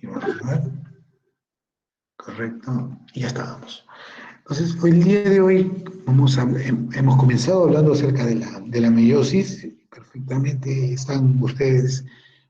Y vamos a ver. Correcto. Y ya estábamos. Entonces, hoy, el día de hoy hemos comenzado hablando acerca de la meiosis. Perfectamente están ustedes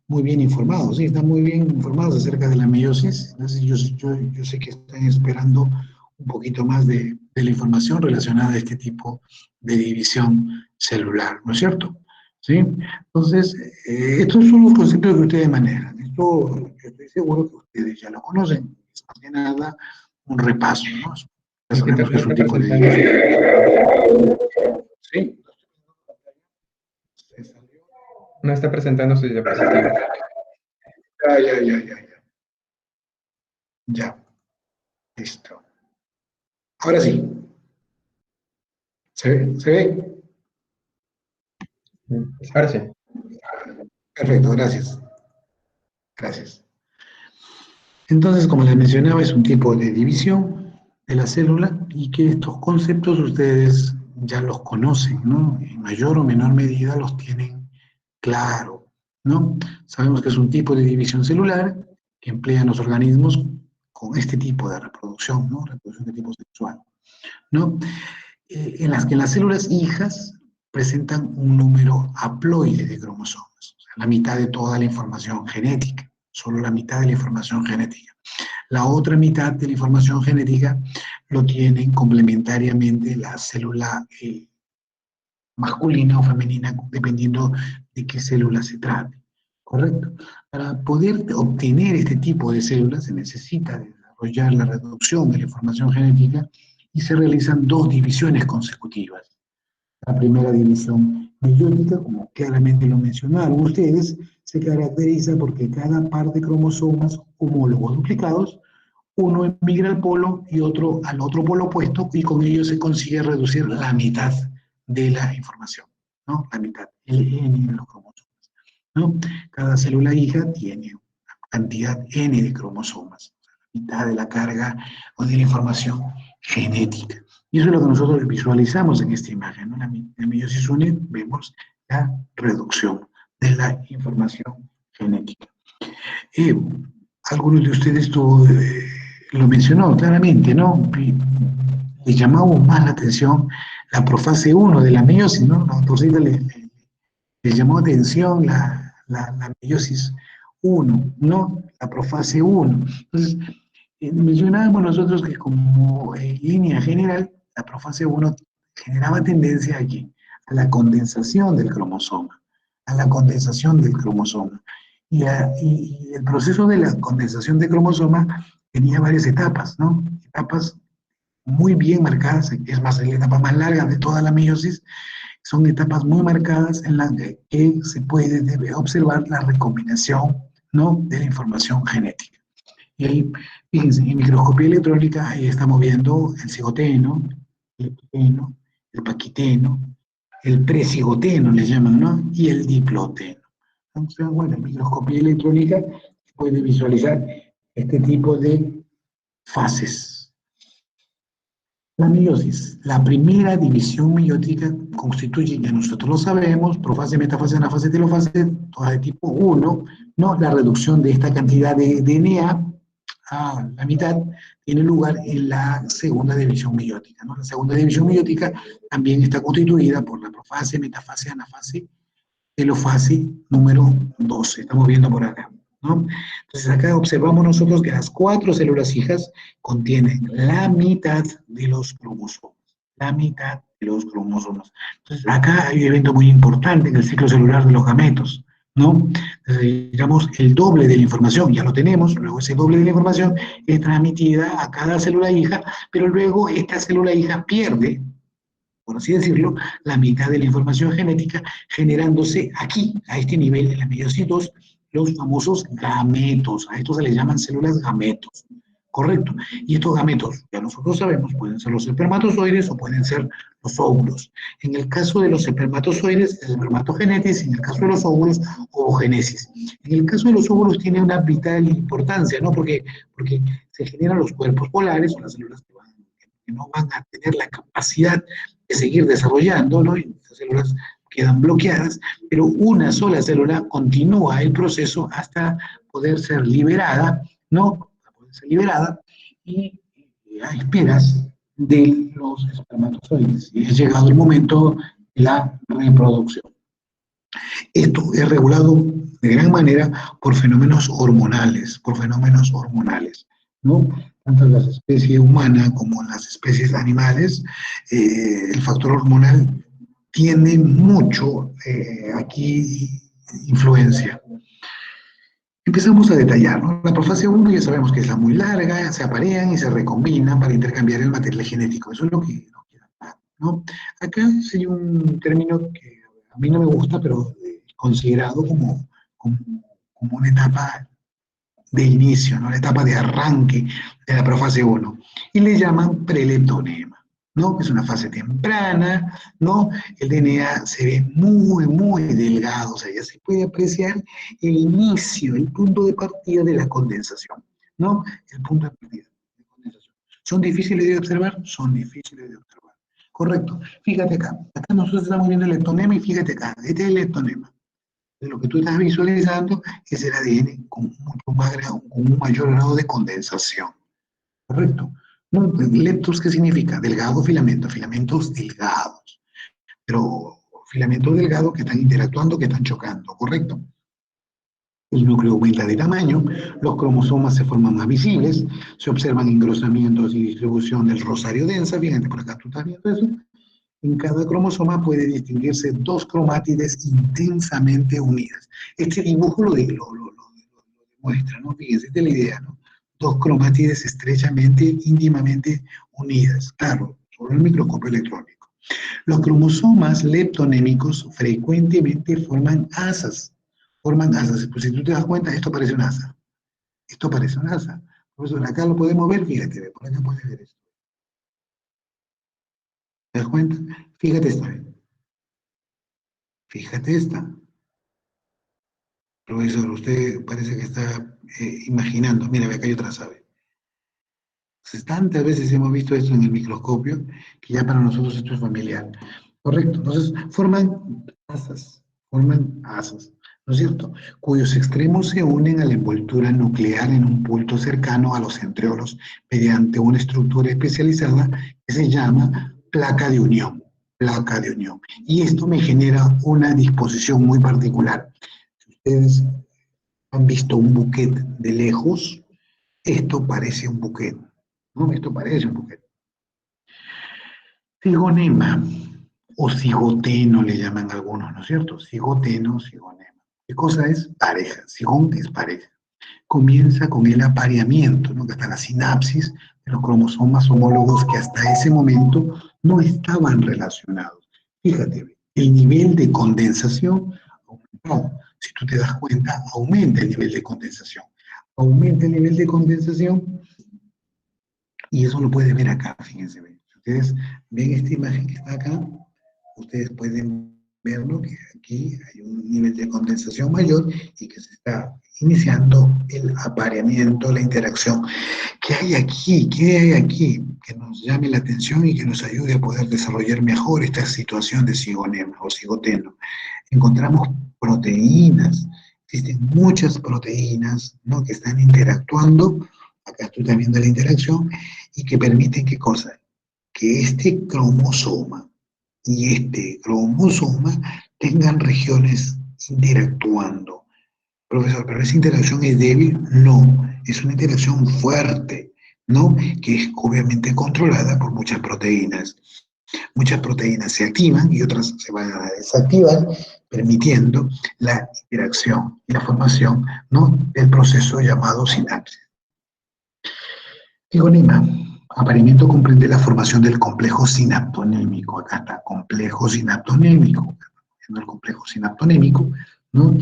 muy bien informados, ¿sí? Están muy bien informados acerca de la meiosis. Entonces, yo sé que están esperando un poquito más de la información relacionada a este tipo de división celular, ¿no es cierto? ¿Sí? Entonces, estos son los conceptos que ustedes manejan. Esto yo estoy seguro que ustedes ya lo conocen. Es más que nada un repaso, ¿no? Ya Hijita, sabemos que no es un está tipo de presentando su... división. ¿Sí? Se salió. No está presentando su diapositiva. Ya. Ya, listo. Ahora sí. ¿Se ve? ¿Se ve? Ahora sí. Perfecto, gracias. Gracias. Entonces, como les mencionaba, es un tipo de división de la célula y que estos conceptos ustedes ya los conocen, ¿no? En mayor o menor medida los tienen claro, ¿no? Sabemos que es un tipo de división celular que emplean los organismos con este tipo de reproducción, ¿no? Reproducción de tipo sexual, ¿no? En las que las células hijas presentan un número haploide de cromosomas, o sea, la mitad de toda la información genética, solo la mitad de la información genética. La otra mitad de la información genética lo tienen complementariamente la célula masculina o femenina, dependiendo de qué célula se trate. ¿Correcto? Para poder obtener este tipo de células se necesita desarrollar la reducción de la información genética y se realizan dos divisiones consecutivas. La primera división meiótica, como claramente lo mencionaron ustedes, se caracteriza porque cada par de cromosomas homólogos duplicados, uno emigra al polo y otro al otro polo opuesto, y con ello se consigue reducir la mitad de la información, ¿no? La mitad, el N de los cromosomas, ¿no? Cada célula hija tiene una cantidad N de cromosomas, la mitad de la carga o de la información genética. Y eso es lo que nosotros visualizamos en esta imagen, ¿no? La meiosis 1 vemos la reducción de la información genética. Eh, Algunos de ustedes lo mencionó claramente, ¿no? Le llamamos más la atención la profase 1 de la meiosis, ¿no? La doctorcita le llamó atención la meiosis 1, ¿no? La profase 1. Entonces, mencionábamos nosotros que como línea general, la profase 1 generaba tendencia aquí, a la condensación del cromosoma, a la condensación del cromosoma. Y el proceso de la condensación de cromosoma tenía varias etapas, ¿no? Etapas muy bien marcadas, es más, la etapa más larga de toda la meiosis, son etapas muy marcadas en las que se puede observar la recombinación, ¿no? De la información genética. Y ahí, fíjense, en microscopía electrónica, ahí estamos viendo el cigoteno, el epiteno, el paquiteno, el precigoteno, le llaman, ¿no? Y el diploteno. Entonces, bueno, en microscopía electrónica se puede visualizar este tipo de fases. La meiosis, la primera división meiótica constituye, ya nosotros lo sabemos, profase, metafase, anafase, telofase, todas de tipo 1, ¿no? La reducción de esta cantidad de DNA a la mitad tiene lugar en la segunda división meiótica, ¿no? La segunda división meiótica también está constituida por la profase, metafase, anafase, telofase número 12, estamos viendo por acá, ¿no? Entonces acá observamos nosotros que las 4 células hijas contienen la mitad de los cromosomas, la mitad de los cromosomas. Entonces acá hay un evento muy importante en el ciclo celular de los gametos, ¿no? Entonces, digamos, el doble de la información, ya lo tenemos, luego ese doble de la información es transmitida a cada célula hija, pero luego esta célula hija pierde, por así decirlo, la mitad de la información genética, generándose aquí, a este nivel, en la meiosis 2, los famosos gametos. A estos se les llaman células gametos. Correcto. Y estos gametos, ya nosotros sabemos, pueden ser los espermatozoides o pueden ser los óvulos. En el caso de los espermatozoides, el espermatogénesis, en el caso de los óvulos, ovogénesis. En el caso de los óvulos tiene una vital importancia, ¿no? Porque se generan los cuerpos polares, o las células que no van a tener la capacidad de seguir desarrollando, ¿no? Y las células quedan bloqueadas, pero una sola célula continúa el proceso hasta poder ser liberada ¿no? Para poder ser liberada y a esperas de los espermatozoides. Y es llegado el momento de la reproducción. Esto es regulado de gran manera por fenómenos hormonales, ¿no? Tanto las especies humanas como las especies animales, el factor hormonal tiene mucho aquí influencia. Empezamos a detallar, ¿no? La profase 1 ya sabemos que es la muy larga, se aparean y se recombinan para intercambiar el material genético. Eso es lo que nos queda claro, ¿no? Acá hay un término que a mí no me gusta, pero considerado como una etapa de inicio, ¿no? La etapa de arranque de la profase 1. Y le llaman preleptonema, ¿no? Es una fase temprana, ¿no? El DNA se ve muy, muy delgado, o sea, ya se puede apreciar el inicio, el punto de partida de la condensación, ¿no? El punto de partida de condensación. ¿Son difíciles de observar? Son difíciles de observar. Correcto. Fíjate acá. Acá nosotros estamos viendo el leptonema y fíjate acá. Este es el leptonema. De lo que tú estás visualizando es el ADN con un mayor grado de condensación. Correcto. No, pues, leptos, ¿qué significa? Delgado, filamento, filamentos delgados. Pero filamentos delgados que están interactuando, que están chocando, ¿correcto? El núcleo aumenta de tamaño, los cromosomas se forman más visibles, se observan engrosamientos y distribución del rosario densa, fíjate, por acá tú estás viendo eso. En cada cromosoma puede distinguirse dos cromátides intensamente unidas. Este dibujo lo demuestra, ¿no? Fíjense, esta es la idea, ¿no? Dos cromátides estrechamente, íntimamente unidas, claro, sobre el microscopio electrónico. Los cromosomas leptonémicos frecuentemente forman asas. Pues si tú te das cuenta, esto parece un asa. Esto parece un asa. Por eso acá lo podemos ver, fíjate, por acá puedes ver esto. ¿Te das cuenta? Fíjate esta. Fíjate esta. Profesor, usted parece que está imaginando. Mira, acá hay otra ave. Entonces, tantas veces hemos visto esto en el microscopio que ya para nosotros esto es familiar. Correcto. Entonces, forman asas, ¿no es cierto? Cuyos extremos se unen a la envoltura nuclear en un punto cercano a los centriolos mediante una estructura especializada que se llama placa de unión. Placa de unión. Y esto me genera una disposición muy particular. Ustedes han visto un buquet de lejos, esto parece un buquet, ¿no? Esto parece un buquet. Cigonema, o cigoteno le llaman algunos, ¿no es cierto? Cigoteno, cigonema. ¿Qué cosa es? Pareja. Cigón es pareja. Comienza con el apareamiento, ¿no? Que hasta la sinapsis de los cromosomas homólogos que hasta ese momento no estaban relacionados. Fíjate, el nivel de condensación aumentado. Si tú te das cuenta, aumenta el nivel de condensación. Aumenta el nivel de condensación y eso lo pueden ver acá, fíjense. Si ustedes ven esta imagen que está acá, ustedes pueden verlo que aquí hay un nivel de condensación mayor y que se está iniciando el apareamiento, la interacción. ¿Qué hay aquí? ¿Qué hay aquí? Que nos llame la atención y que nos ayude a poder desarrollar mejor esta situación de cigonema o cigoteno. Encontramos proteínas, existen muchas proteínas, ¿no? Que están interactuando, acá tú estás viendo la interacción, y que permiten, ¿qué cosa? Que este cromosoma y este cromosoma tengan regiones interactuando. Profesor, ¿pero esa interacción es débil? No, es una interacción fuerte, ¿no? Que es obviamente controlada por muchas proteínas. Muchas proteínas se activan y otras se van a desactivar, permitiendo la interacción y la formación, ¿no? Del proceso llamado sinapsis. Cigonema. Apareamiento comprende la formación del complejo sinaptonémico. Acá está, complejo sinaptonémico. El complejo sinaptonémico, ¿no?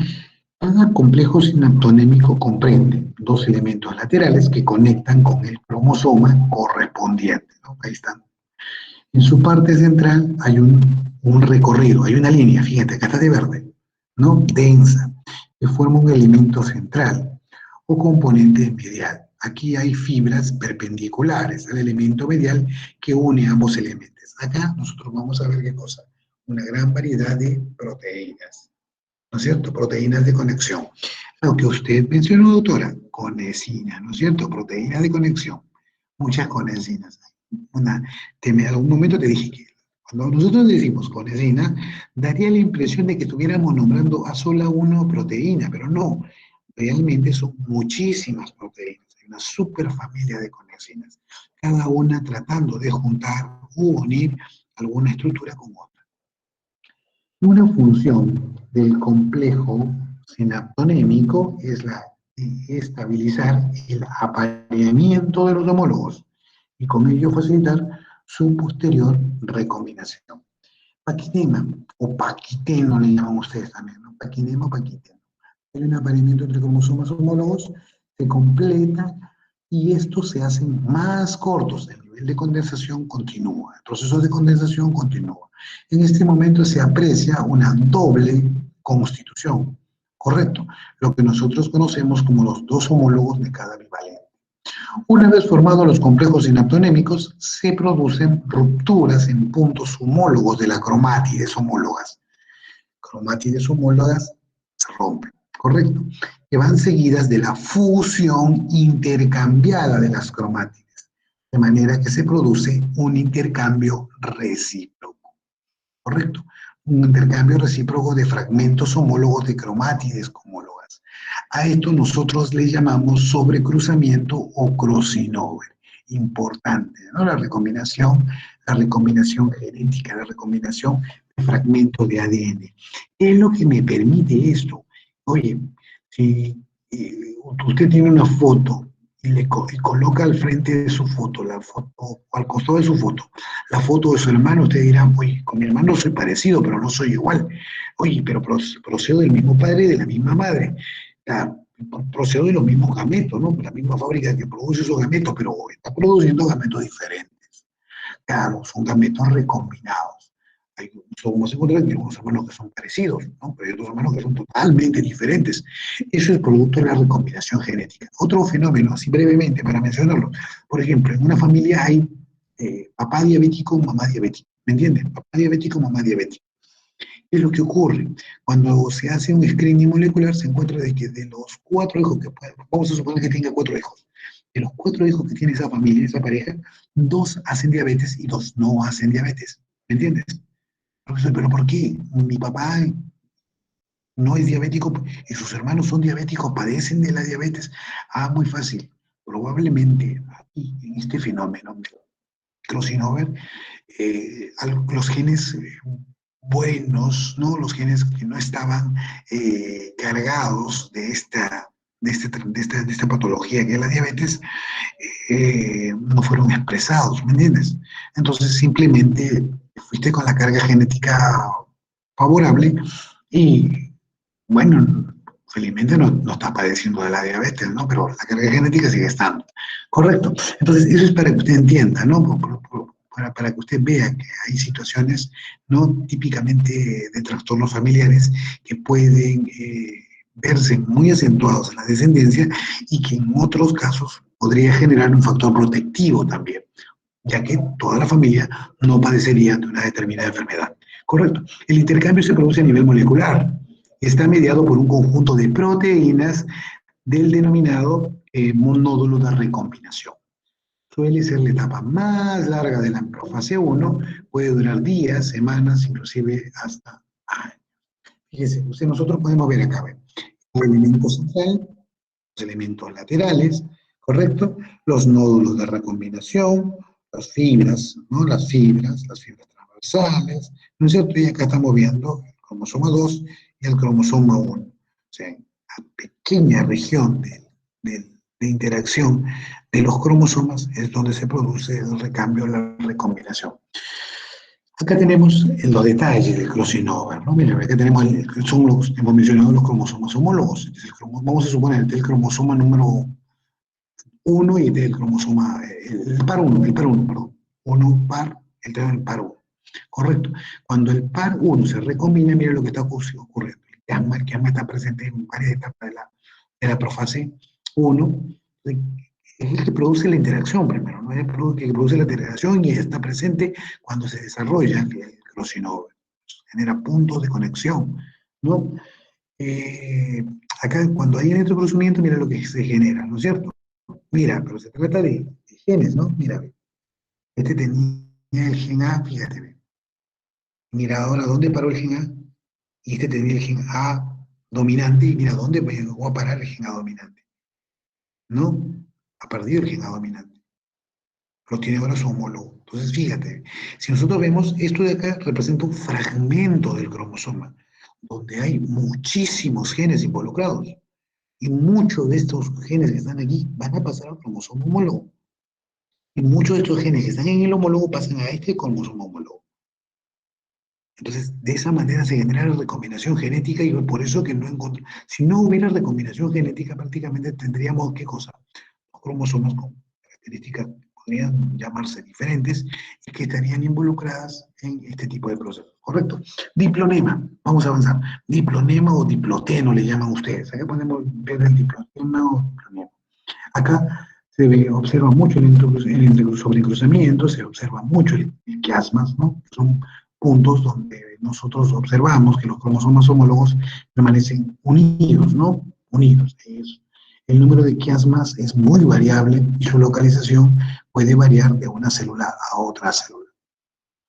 Cada complejo sinaptonémico comprende dos elementos laterales que conectan con el cromosoma correspondiente, ¿no? Ahí están. En su parte central hay un recorrido, hay una línea, fíjate, acá está de verde, ¿no? Densa, que forma un elemento central o componente medial. Aquí hay fibras perpendiculares al elemento medial que une ambos elementos. Acá nosotros vamos a ver qué cosa, una gran variedad de proteínas, ¿no es cierto? Proteínas de conexión. Lo que usted mencionó, doctora, conecina, ¿no es cierto? Proteína de conexión. Muchas conecinas. En algún momento te dije que cuando nosotros decimos conecina, daría la impresión de que estuviéramos nombrando a sola una proteína, pero no. Realmente son muchísimas proteínas. Hay una superfamilia de conecinas. Cada una tratando de juntar u unir alguna estructura con otra. Una función del complejo sinaptonémico es la de estabilizar el apareamiento de los homólogos y con ello facilitar su posterior recombinación. Paquinema o paquiteno le llaman ustedes también, ¿no? Paquinema o paquiteno. Hay un apareamiento entre cromosomas homólogos, se completa y estos se hacen más cortos. El nivel de condensación continúa, el proceso de condensación continúa. En este momento se aprecia una doble constitución, correcto, lo que nosotros conocemos como los dos homólogos de cada bivalente. Una vez formados los complejos sinaptonémicos, se producen rupturas en puntos homólogos de las cromátides homólogas. Cromátides homólogas se rompen, correcto, que van seguidas de la fusión intercambiada de las cromátides, de manera que se produce un intercambio recíproco, correcto, un intercambio recíproco de fragmentos homólogos de cromátides homólogas. A esto nosotros le llamamos sobrecruzamiento o crossing over. Importante, ¿no? La recombinación genética, la recombinación de fragmentos de ADN. ¿Qué es lo que me permite esto? Oye, si usted tiene una foto y coloca al frente de su foto, la foto, o al costado de su foto, la foto de su hermano, usted dirá, oye, con mi hermano soy parecido, pero no soy igual. Oye, pero procedo del mismo padre y de la misma madre. Procedo de los mismos gametos, ¿no? La misma fábrica que produce esos gametos, pero está produciendo gametos diferentes. Claro, son gametos recombinados. Vamos a encontrar que hay unos hermanos que son parecidos, ¿no? Pero hay otros hermanos que son totalmente diferentes. Eso es producto de la recombinación genética. Otro fenómeno, así brevemente para mencionarlo, por ejemplo, en una familia hay papá diabético, mamá diabética. ¿Me entienden? Papá diabético, mamá diabética. ¿Qué es lo que ocurre? Cuando se hace un screening molecular, se encuentra de que de los 4 hijos que pueden, vamos a suponer que tenga 4 hijos, de los 4 hijos que tiene esa familia, esa pareja, 2 hacen diabetes y 2 no hacen diabetes. ¿Me entiendes? Profesor, ¿pero por qué? Mi papá no es diabético y sus hermanos son diabéticos, padecen de la diabetes. Ah, muy fácil. Probablemente aquí, en este fenómeno de crossing over, los genes buenos, ¿no? Los genes que no estaban cargados de esta patología que es la diabetes, no fueron expresados, ¿me entiendes? Entonces simplemente fuiste con la carga genética favorable y, bueno, felizmente no estás padeciendo de la diabetes, ¿no? Pero la carga genética sigue estando. Correcto. Entonces, eso es para que usted entienda, ¿no? Para que usted vea que hay situaciones, ¿no? Típicamente de trastornos familiares que pueden verse muy acentuados en la descendencia y que en otros casos podría generar un factor protectivo también, ya que toda la familia no padecería de una determinada enfermedad. Correcto. El intercambio se produce a nivel molecular. Está mediado por un conjunto de proteínas del denominado monódulo de recombinación. Suele ser la etapa más larga de la profase 1, puede durar días, semanas, inclusive hasta años. Fíjense, nosotros podemos ver acá, ¿ven? El elemento central, los elementos laterales, ¿correcto? Los nódulos de recombinación, las fibras, ¿no? Las fibras transversales, ¿no es cierto? Y acá estamos viendo el cromosoma 2 y el cromosoma 1. O sea, la pequeña región de interacción de los cromosomas es donde se produce el recambio, la recombinación. Acá tenemos los detalles del crossing over, ¿no? Mira, acá tenemos, hemos mencionado los cromosomas homólogos. Entonces, vamos a suponer el cromosoma número 1 y el cromosoma, el par 1, perdón. 1 par, el par 1. Correcto. Cuando el par 1 se recombina, mira lo que está ocurriendo. El gamma está presente en varias etapas de la profase 1. Es el que produce la interacción primero, ¿no? Es el que produce la interacción y está presente cuando se desarrolla el crossing over. Genera puntos de conexión, ¿no? Acá, cuando hay electrocruzamiento, mira lo que se genera, ¿no es cierto? Mira, pero se trata de genes, ¿no? Mira, ve. Este tenía el gen A, fíjate, ve. Mira ahora dónde paró el gen A, y este tenía el gen A dominante, y mira dónde llegó a parar el gen A dominante. No, ha perdido el gen A dominante. Lo tiene ahora su homólogo. Entonces, fíjate, si nosotros vemos, esto de acá representa un fragmento del cromosoma, donde hay muchísimos genes involucrados. Y muchos de estos genes que están aquí van a pasar al cromosoma homólogo. Y muchos de estos genes que están en el homólogo pasan a este cromosoma homólogo. Entonces, de esa manera se genera la recombinación genética y por eso que no encontramos. Si no hubiera recombinación genética, prácticamente tendríamos, ¿qué cosa? Los cromosomas con características podrían llamarse diferentes y que estarían involucradas en este tipo de procesos. ¿Correcto? Diplonema. Vamos a avanzar. Diplonema o diploteno le llaman ustedes. Acá podemos ver el diplonema o diplonema. Acá observa mucho el sobrecruzamiento, se observa mucho el quiasmas, ¿no? Son puntos donde nosotros observamos que los cromosomas homólogos permanecen unidos, ¿no? Unidos. El número de quiasmas es muy variable y su localización puede variar de una célula a otra célula.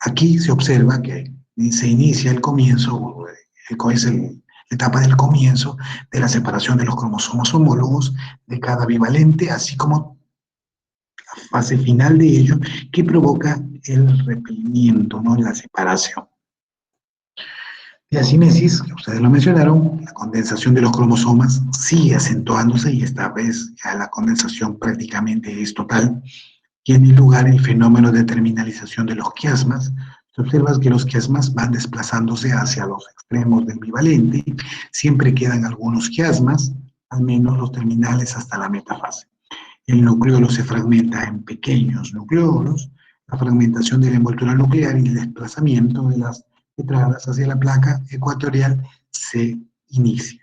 Aquí se observa que se inicia el comienzo, es la etapa del comienzo de la separación de los cromosomas homólogos de cada bivalente, así como la fase final de ello, que provoca el repelimiento, ¿no? La separación. Diacinesis, que ustedes lo mencionaron, la condensación de los cromosomas sigue acentuándose y esta vez ya la condensación prácticamente es total. Tiene lugar el fenómeno de terminalización de los quiasmas. Se observa que los quiasmas van desplazándose hacia los extremos del bivalente. Siempre quedan algunos quiasmas, al menos los terminales hasta la metafase. El nucleolo se fragmenta en pequeños nucleolos. La fragmentación de la envoltura nuclear y el desplazamiento de las tetradas hacia la placa ecuatorial se inicia.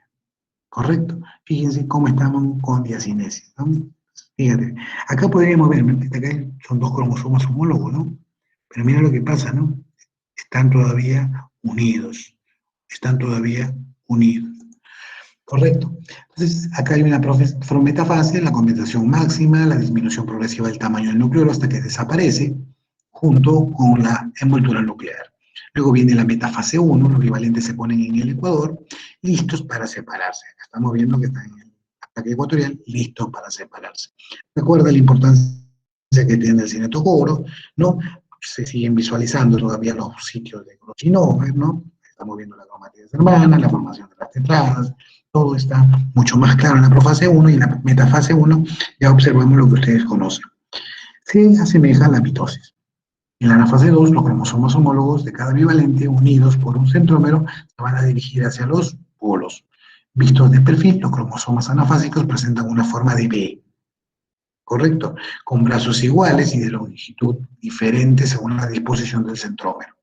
¿Correcto? Fíjense cómo estamos con diacinesis, ¿no? Fíjate, acá podríamos ver, acá son dos cromosomas homólogos, ¿no? Pero mira lo que pasa, ¿no? Están todavía unidos, están todavía unidos. ¿Correcto? Entonces, acá hay una metafase, la condensación máxima, la disminución progresiva del tamaño del núcleo hasta que desaparece, junto con la envoltura nuclear. Luego viene la metafase 1, los bivalentes se ponen en el ecuador, listos para separarse. Acá estamos viendo que están en el ataque ecuatorial, listos para separarse. Recuerda la importancia que tiene el cinetocoro, ¿no? Se siguen visualizando todavía los sitios de Crossinova, ¿no? Estamos viendo las cromátides hermanas, la formación de las tetradas, todo está mucho más claro en la profase 1 y en la metafase 1 ya observamos lo que ustedes conocen. Se asemeja a la mitosis. En la anafase 2, los cromosomas homólogos de cada bivalente, unidos por un centrómero, se van a dirigir hacia los polos. Vistos de perfil, los cromosomas anafásicos presentan una forma de B, ¿correcto? Con brazos iguales y de longitud diferente según la disposición del centrómero.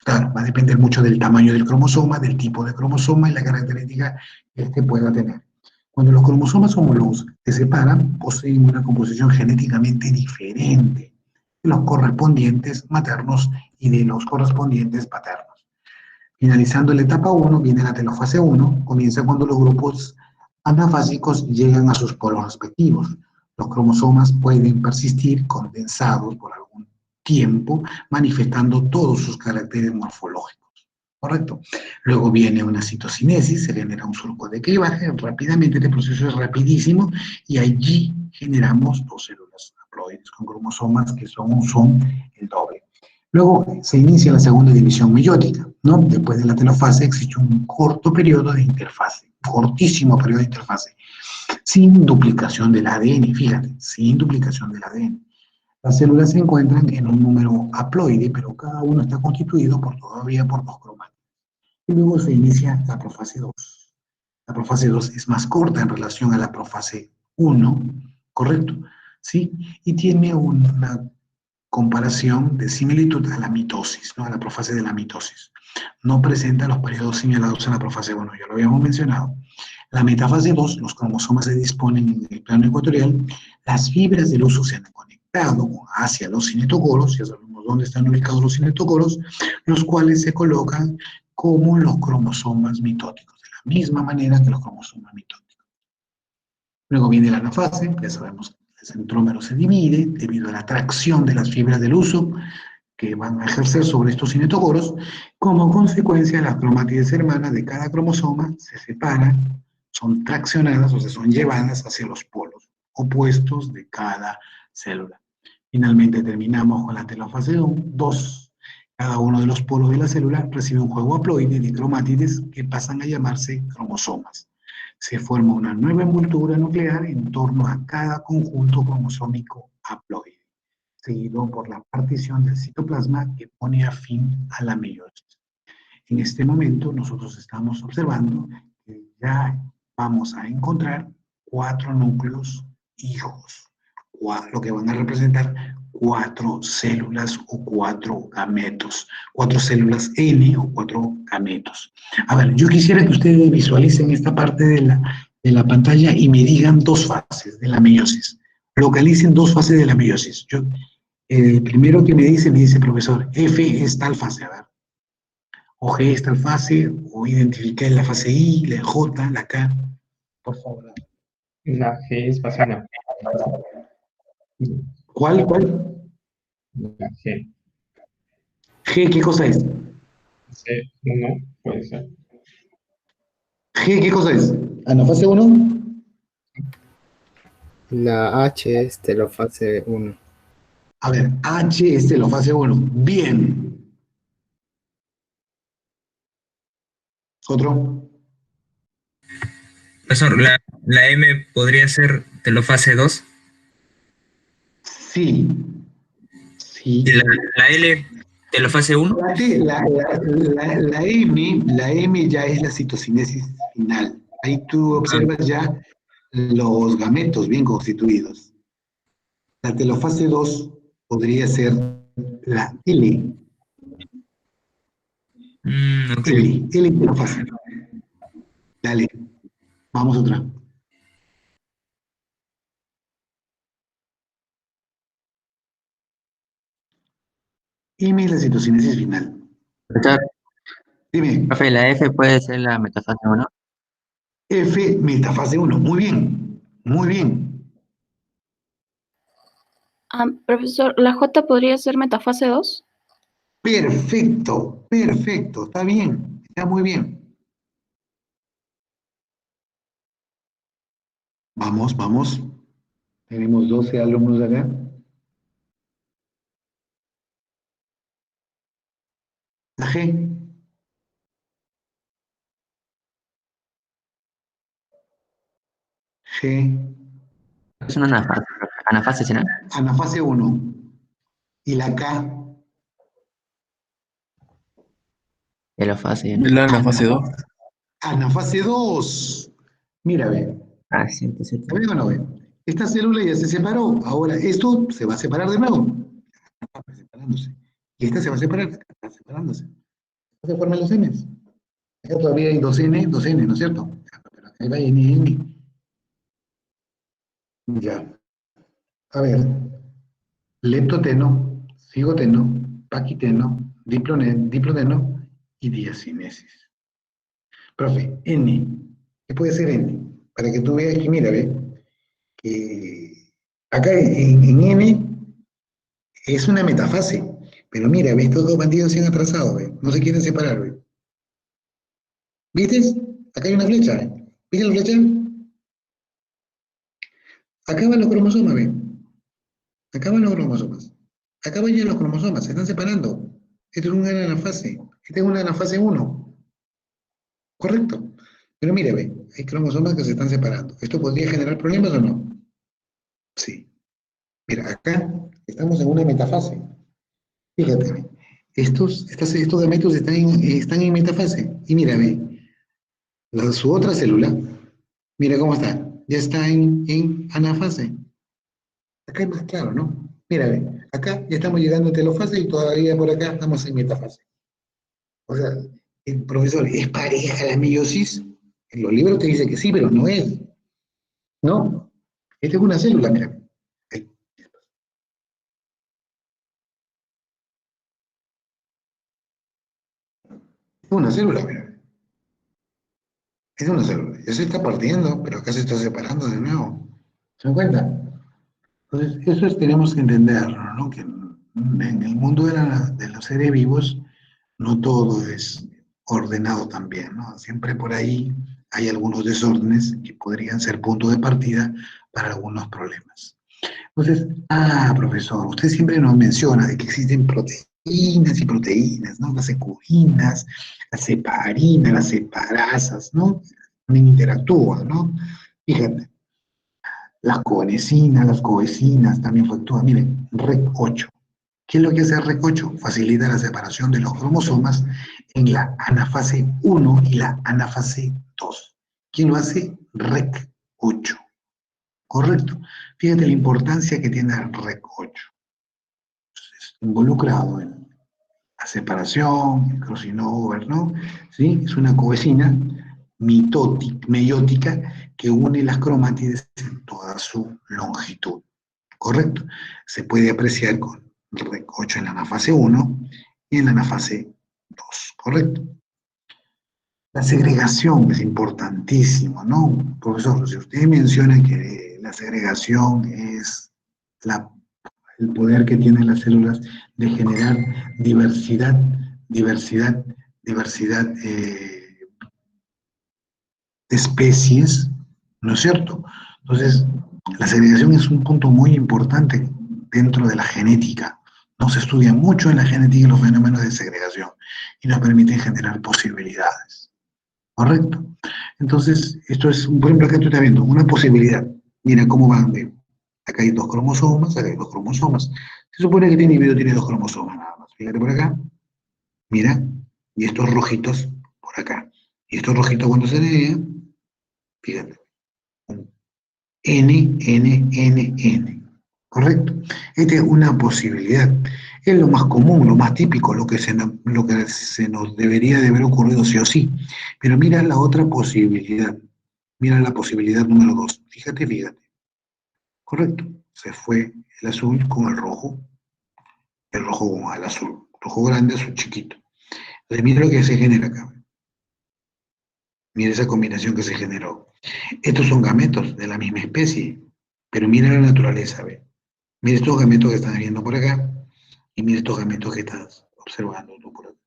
Claro, va a depender mucho del tamaño del cromosoma, del tipo de cromosoma y la característica que éste pueda tener. Cuando los cromosomas homólogos se separan, poseen una composición genéticamente diferente de los correspondientes maternos y de los correspondientes paternos. Finalizando la etapa 1, viene la telofase 1, comienza cuando los grupos anafásicos llegan a sus polos respectivos. Los cromosomas pueden persistir condensados por algún tiempo, manifestando todos sus caracteres morfológicos. ¿Correcto? Luego viene una citocinesis, se genera un surco de clivaje, rápidamente este proceso es rapidísimo y allí generamos dos células haploides con cromosomas que son el doble. Luego se inicia la segunda división meiótica, ¿no? Después de la telofase existe un corto periodo de interfase, cortísimo periodo de interfase, sin duplicación del ADN, fíjate, sin duplicación del ADN. Las células se encuentran en un número haploide, pero cada uno está constituido todavía por dos cromátidos. Y luego se inicia la profase 2. La profase 2 es más corta en relación a la profase 1, ¿correcto? ¿Sí? Y tiene una comparación de similitud a la mitosis, ¿no? A la profase de la mitosis. No presenta los periodos señalados en la profase 1, ya lo habíamos mencionado. La metafase 2, los cromosomas se disponen en el plano ecuatorial, las fibras del huso se han conectado hacia los cinetocoros, ya sabemos dónde están ubicados los cinetocoros, los cuales se colocan como los cromosomas mitóticos, de la misma manera que los cromosomas mitóticos. Luego viene la anafase, ya sabemos que el centrómero se divide debido a la atracción de las fibras del huso que van a ejercer sobre estos cinetocoros. Como consecuencia, las cromátides hermanas de cada cromosoma se separan, son traccionadas, o sea, son llevadas hacia los polos opuestos de cada célula. Finalmente terminamos con la telofase 2. Cada uno de los polos de la célula recibe un juego haploide de cromátides que pasan a llamarse cromosomas. Se forma una nueva envoltura nuclear en torno a cada conjunto cromosómico haploide, seguido por la partición del citoplasma que pone a fin a la meiosis. En este momento nosotros estamos observando que ya vamos a encontrar 4 núcleos hijos, lo que van a representar 4 células o 4 gametos, 4 células N o 4 gametos. A ver, yo quisiera que ustedes visualicen esta parte de la pantalla y me digan 2 fases de la meiosis. Localicen 2 fases de la meiosis. El primero que me dice, profesor, F es tal fase, a ver. O G es tal fase, o identifiqué la fase I, la J, la K. Por favor. La G es fase 1. ¿Cuál? La G. G, ¿qué cosa es? C1 puede ser. G, ¿qué cosa es? ¿Anafase 1? La H es telofase 1. A ver, H es telofase 1. Bien. ¿Otro? Profesor, la M podría ser telofase 2. Sí. Sí. Y la L, telofase 1. La M ya es la citocinesis final. Ahí tú observas ya los gametos bien constituidos. La telofase 2 podría ser la L. Okay. L telofase. Dale, vamos otra. M es la citocinesis final. Profesor, Dime, profe, la F puede ser la metafase 1. F metafase 1. Muy bien, muy bien. Profesor, ¿la J podría ser metafase 2? Perfecto, perfecto. Está bien, está muy bien. Vamos, vamos. Tenemos 12 alumnos acá. La G. G. Es una anafase, profe. Anafase, ¿sí, no? Anafase 1. Y la K. Telofase, ¿no? La fase 2. Anafase 2. Mira, ve. Ah, cierto, cierto. ¿La ve o no ve? Esta célula ya se separó. Ahora, esto se va a separar de nuevo. Está separándose. Y esta se va a separar. Está separándose. Se forman los Ns. Acá todavía hay 2N, 2N, ¿no es cierto? Pero acá va N. Ya. A ver. Leptoteno, cigoteno, paquiteno, diplodeno y diacinesis. Profe, N. ¿Qué puede ser N? Para que tú veas que, mira, ve, que acá en N es una metafase, pero mira, ve, estos dos bandidos se han atrasado, ve, no se quieren separar, ve. ¿Viste? Acá hay una flecha, ve. ¿Viste la flecha? Acá van los cromosomas, ve. Acá van los cromosomas. Acá van ya los cromosomas, se están separando. Esto es una anafase. Esta es una anafase 1. Correcto. Pero mire, ve, hay cromosomas que se están separando. ¿Esto podría generar problemas o no? Sí. Mira, acá estamos en una metafase. Fíjate, ve, estos gametos están en metafase. Y mira, ve, su otra célula, mira cómo está. Ya está en anafase. Acá es más claro, ¿no? Mira, ve, acá ya estamos llegando a telofase y todavía por acá estamos en metafase. O sea, el profesor, ¿es pareja la meiosis? En los libros te dice que sí, pero no es. No. Esta es una célula, mira. Ahí. Es una célula, mira. Es una célula. Ya se está partiendo, pero acá se está separando de nuevo. ¿Se dan cuenta? Entonces, tenemos que entenderlo, ¿no? Que en el mundo de los seres vivos no todo es ordenado también, ¿no? Siempre por ahí hay algunos desórdenes que podrían ser punto de partida para algunos problemas. Entonces, profesor, usted siempre nos menciona de que existen proteínas y proteínas, ¿no? Las securinas, las separinas, las separasas, ¿no? También interactúan, ¿no? Fíjate, las coenecinas, las coecinas también fluctúan. Miren, REC8. ¿Qué es lo que hace REC8? Facilita la separación de los cromosomas en la anafase 1 y la anafase 2. ¿Quién lo hace? REC8. Correcto. Fíjate la importancia que tiene el REC8. Involucrado en la separación, el crossing over, ¿no? ¿Sí? Es una coecina meiótica que une las cromátides en toda su longitud. ¿Correcto? Se puede apreciar con REC8 en la anafase 1 y en la anafase 2. ¿Correcto? La segregación es importantísimo, ¿no? Profesor, si usted menciona que la segregación es el poder que tienen las células de generar diversidad de especies, ¿no es cierto? Entonces, la segregación es un punto muy importante dentro de la genética. No se estudia mucho en la genética los fenómenos de segregación y nos permiten generar posibilidades. ¿Correcto? Entonces, esto es, por ejemplo, acá tú estás viendo una posibilidad. Mira cómo van. Acá hay dos cromosomas, acá hay dos cromosomas. Se supone que este individuo tiene dos cromosomas nada más. Fíjate por acá. Mira. Y estos rojitos por acá. Y estos rojitos cuando se leen, fíjate. N. ¿Correcto? Esta es una posibilidad. Es lo más común, lo más típico, lo que se nos debería de haber ocurrido sí o sí. Pero mira la otra posibilidad. Mira la posibilidad número 2. Fíjate. Correcto. Se fue el azul con el rojo con el azul. Rojo grande, azul chiquito. Entonces mira lo que se genera acá. Mira esa combinación que se generó. Estos son gametos de la misma especie. Pero mira la naturaleza, ¿ve? Mira estos gametos que están viendo por acá. Y mira estos gametos que estás observando tú por acá.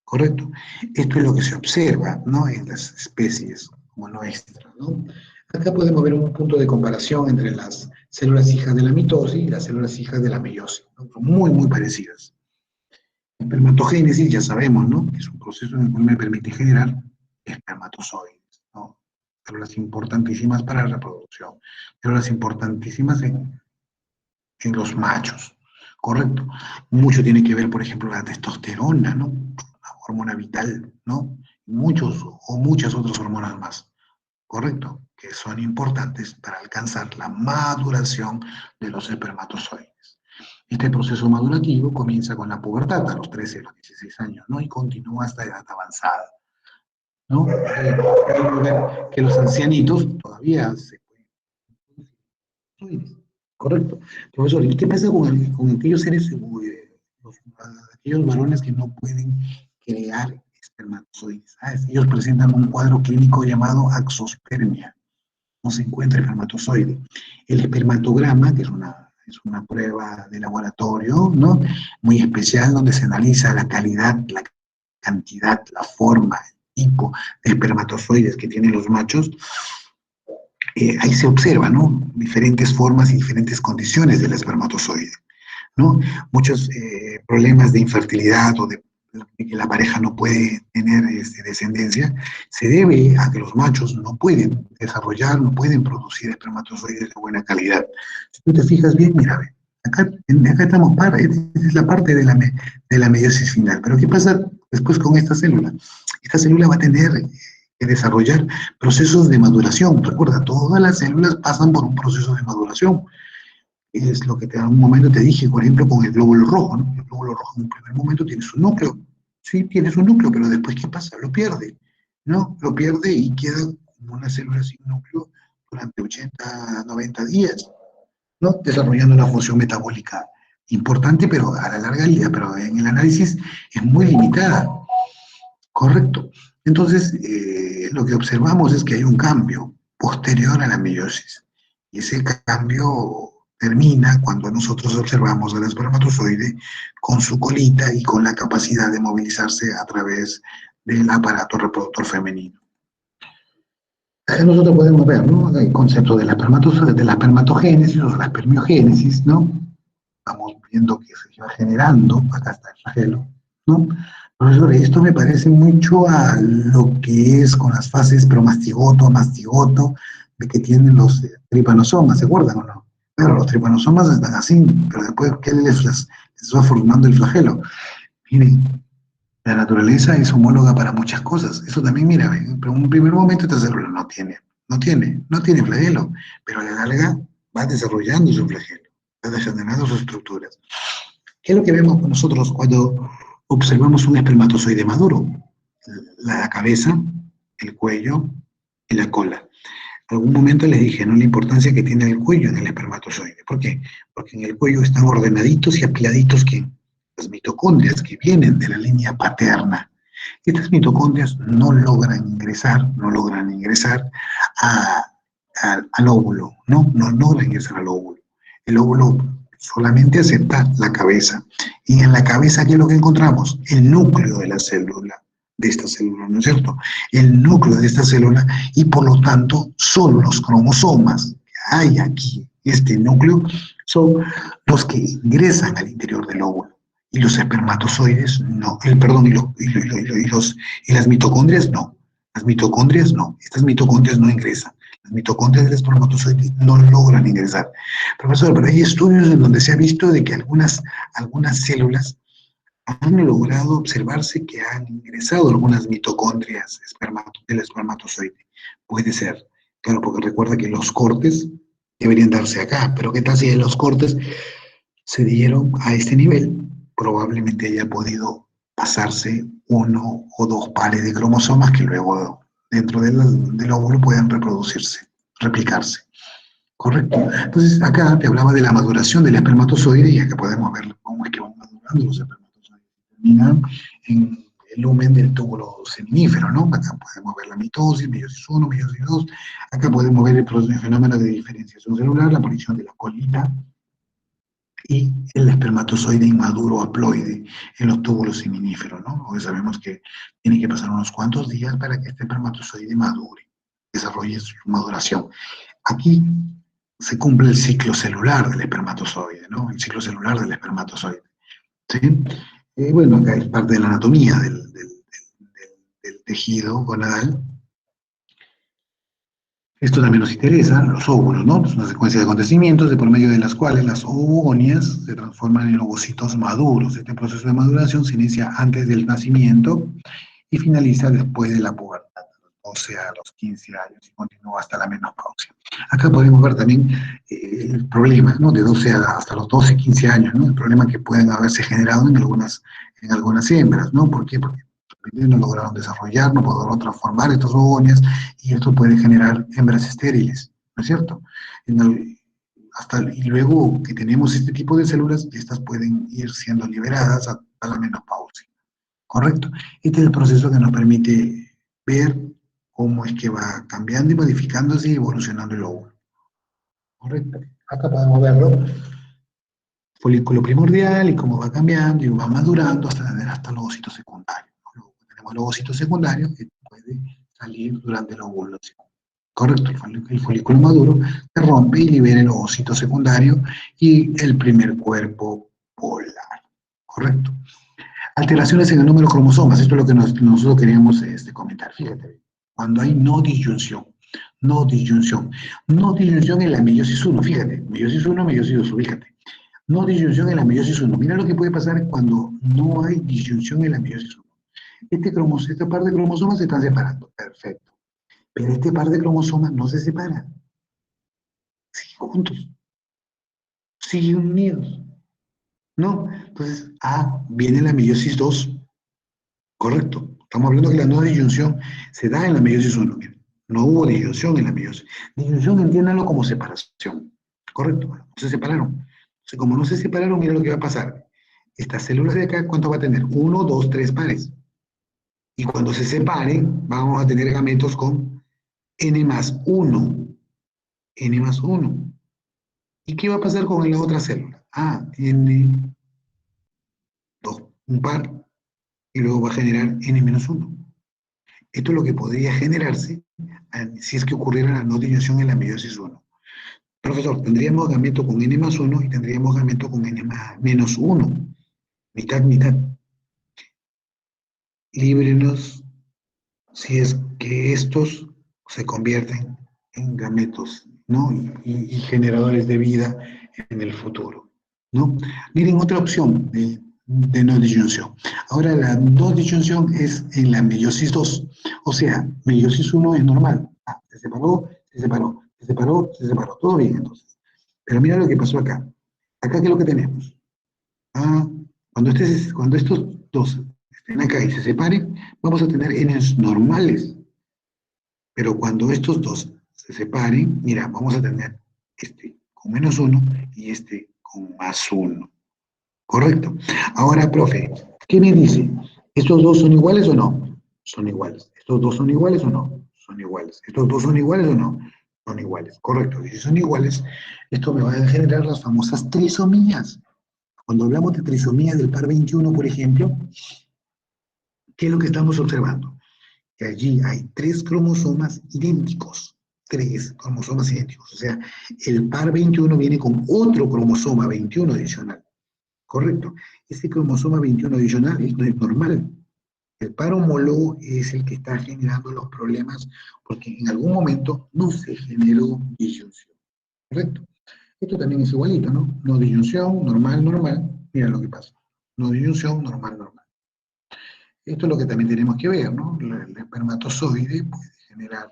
¿Correcto? Esto es lo que se observa, ¿no? En las especies como nuestra, ¿no? Acá podemos ver un punto de comparación entre las células hijas de la mitosis y las células hijas de la meiosis, ¿no? Son muy parecidas. La espermatogénesis, ya sabemos, ¿no? Que es un proceso en el cual me permite generar espermatozoides, ¿no? Células importantísimas para la reproducción, células importantísimas en los machos, ¿correcto? Mucho tiene que ver, por ejemplo, la testosterona, ¿no? La hormona vital, ¿no? Muchas otras hormonas más, ¿correcto? Que son importantes para alcanzar la maduración de los espermatozoides. Este proceso madurativo comienza con la pubertad, a los 13, a los 16 años, ¿no? Y continúa hasta edad avanzada, ¿no? Podemos ver que los ancianitos todavía se pueden. Correcto. Profesor, ¿y qué pasa con aquellos seres, aquellos varones que no pueden crear espermatozoides? Ellos presentan un cuadro clínico llamado axospermia. No se encuentra espermatozoide. El espermatograma, que es una prueba de laboratorio, ¿no? Muy especial, donde se analiza la calidad, la cantidad, la forma, el tipo de espermatozoides que tienen los machos. Ahí se observa, ¿no? Diferentes formas y diferentes condiciones del espermatozoide, ¿no? Muchos problemas de infertilidad o de que la pareja no puede tener descendencia, se debe a que los machos no pueden desarrollar, no pueden producir espermatozoides de buena calidad. Si tú te fijas bien, mira, acá estamos esta es la parte de la meiosis final. Pero ¿qué pasa después con esta célula? Esta célula va a tener que desarrollar procesos de maduración. Recuerda, todas las células pasan por un proceso de maduración. Es lo que en un momento te dije, por ejemplo, con el glóbulo rojo, ¿no? El glóbulo rojo en un primer momento tiene su núcleo. Sí, tiene su núcleo, pero después, ¿qué pasa? Lo pierde, ¿no? Lo pierde y queda como una célula sin núcleo durante 80, 90 días, ¿no? Desarrollando una función metabólica importante, pero a la larga, pero en el análisis es muy limitada. Correcto. Entonces, lo que observamos es que hay un cambio posterior a la meiosis. Ese cambio termina cuando nosotros observamos al espermatozoide con su colita y con la capacidad de movilizarse a través del aparato reproductor femenino. Nosotros podemos ver, ¿no?, el concepto de la espermatogénesis o de la espermiogénesis, ¿no? Vamos viendo que se va generando, acá está el flagelo, ¿no? Profesor, esto me parece mucho a lo que es con las fases promastigoto, mastigoto, de que tienen los tripanosomas, ¿se acuerdan o no? Claro, los tripanosomas están así, pero después, ¿qué les va formando el flagelo? Miren, la naturaleza es homóloga para muchas cosas. Eso también, mira, en un primer momento esta célula no tiene flagelo, pero a la larga va desarrollando su flagelo, va desarrollando sus estructuras. ¿Qué es lo que vemos nosotros cuando observamos un espermatozoide maduro? La cabeza, el cuello y la cola. En algún momento les dije, ¿no?, la importancia que tiene el cuello en el espermatozoide. ¿Por qué? Porque en el cuello están ordenaditos y apiladitos las mitocondrias que vienen de la línea paterna. Estas mitocondrias no logran ingresar al óvulo, no logran ingresar al óvulo. El óvulo solamente acepta la cabeza. Y en la cabeza, ¿qué es lo que encontramos? El núcleo de la célula, de esta célula, ¿no es cierto? El núcleo de esta célula, y por lo tanto son los cromosomas que hay aquí, este núcleo, son los que ingresan al interior del óvulo. Y los espermatozoides no, y las mitocondrias no. Las mitocondrias no, estas mitocondrias no ingresan. Las mitocondrias del espermatozoide no logran ingresar. Profesor, pero hay estudios en donde se ha visto de que algunas células han logrado observarse que han ingresado algunas mitocondrias del espermatozoide. Puede ser, claro, porque recuerda que los cortes deberían darse acá, pero ¿qué tal si los cortes se dieron a este nivel? Probablemente haya podido pasarse 1 o 2 pares de cromosomas que luego dentro del óvulo puedan replicarse. ¿Correcto? Entonces acá te hablaba de la maduración del espermatozoide y acá podemos ver cómo es que van madurando los espermatozoides. Terminan en el lumen del túbulo seminífero, ¿no? Acá podemos ver la mitosis, meiosis 1, meiosis 2. Acá podemos ver el fenómeno de diferenciación celular, la aparición de la colita y el espermatozoide inmaduro haploide en los túbulos seminíferos, ¿no? Hoy sabemos que tiene que pasar unos cuantos días para que este espermatozoide madure, desarrolle su maduración. Aquí se cumple el ciclo celular del espermatozoide, ¿no? El ciclo celular del espermatozoide, ¿sí? Bueno, acá es parte de la anatomía del tejido gonadal. Esto también nos interesa, los óvulos, ¿no? Es una secuencia de acontecimientos por medio de las cuales las ovogonias se transforman en ovocitos maduros. Este proceso de maduración se inicia antes del nacimiento y finaliza después de la pubertad, a los 12 a los 15 años, y continúa hasta la menopausia. Acá podemos ver también el problema, ¿no?, de 12 hasta los 12, 15 años, ¿no? El problema que pueden haberse generado en algunas hembras, ¿no? ¿Por qué? Porque no lograron desarrollar, no lograron transformar estas ovogonias, y esto puede generar hembras estériles, ¿no es cierto? Y luego que tenemos este tipo de células, estas pueden ir siendo liberadas a la menopausia, ¿correcto? Este es el proceso que nos permite ver cómo es que va cambiando y modificándose y evolucionando el óvulo, ¿correcto? Acá podemos verlo, folículo primordial y cómo va cambiando y va madurando hasta los ovocitos secundarios. Tenemos el ovocito secundario que puede salir durante la ovulación. Correcto, el folículo maduro se rompe y libera el ovocito secundario y el primer cuerpo polar. Correcto. Alteraciones en el número de cromosomas, esto es lo que nosotros queríamos comentar. Fíjate, cuando hay no disyunción en la meiosis 1, fíjate, meiosis 1, meiosis 2, fíjate. No disyunción en la meiosis 1. Mira lo que puede pasar cuando no hay disyunción en la meiosis 1. Este par de cromosomas se están separando, perfecto. Pero este par de cromosomas no se separa. Siguen juntos. Siguen unidos. ¿No? Entonces, viene la meiosis 2. Correcto. Estamos hablando que la no disyunción se da en la meiosis 1. Mira, no hubo disyunción en la meiosis. Disyunción, entiéndanlo como separación. Correcto. No se separaron. Entonces, como no se separaron, mira lo que va a pasar. Estas células de acá, ¿cuánto va a tener? 1, 2, 3 pares. Y cuando se separen, vamos a tener gametos con N+1 N más 1. ¿Y qué va a pasar con la otra célula? Tiene un par, y luego va a generar N menos 1. Esto es lo que podría generarse si es que ocurriera la no disyunción en la meiosis 1. Profesor, tendríamos gameto con N más 1 y tendríamos gameto con N menos 1. Mitad, mitad. Líbrenos si es que estos se convierten en gametos, ¿no? Y generadores de vida en el futuro, ¿no? Miren otra opción de no disyunción. Ahora la no disyunción es en la meiosis 2, o sea, meiosis 1 es normal. Se separó, se separó, se separó, se separó, todo bien entonces. Pero mira lo que pasó acá. Acá, ¿qué es lo que tenemos? Cuando estos dos estén acá y se separen, vamos a tener n's normales. Pero cuando estos dos se separen, mira, vamos a tener este con menos 1 y este con más 1. ¿Correcto? Ahora, profe, ¿qué me dice? ¿Estos dos son iguales o no? Son iguales. ¿Estos dos son iguales o no? Son iguales. ¿Estos dos son iguales o no? Son iguales. Correcto. Y si son iguales, esto me va a generar las famosas trisomías. Cuando hablamos de trisomía del par 21, por ejemplo, ¿qué es lo que estamos observando? Que allí hay 3 cromosomas idénticos. 3 cromosomas idénticos. O sea, el par 21 viene con otro cromosoma 21 adicional. Correcto. Ese cromosoma 21 adicional no es normal. El par homólogo es el que está generando los problemas porque en algún momento no se generó disyunción. Correcto. Esto también es igualito, ¿no? No disyunción, normal, normal. Mira lo que pasa. No disyunción, normal, normal. Esto es lo que también tenemos que ver, ¿no? El espermatozoide puede generar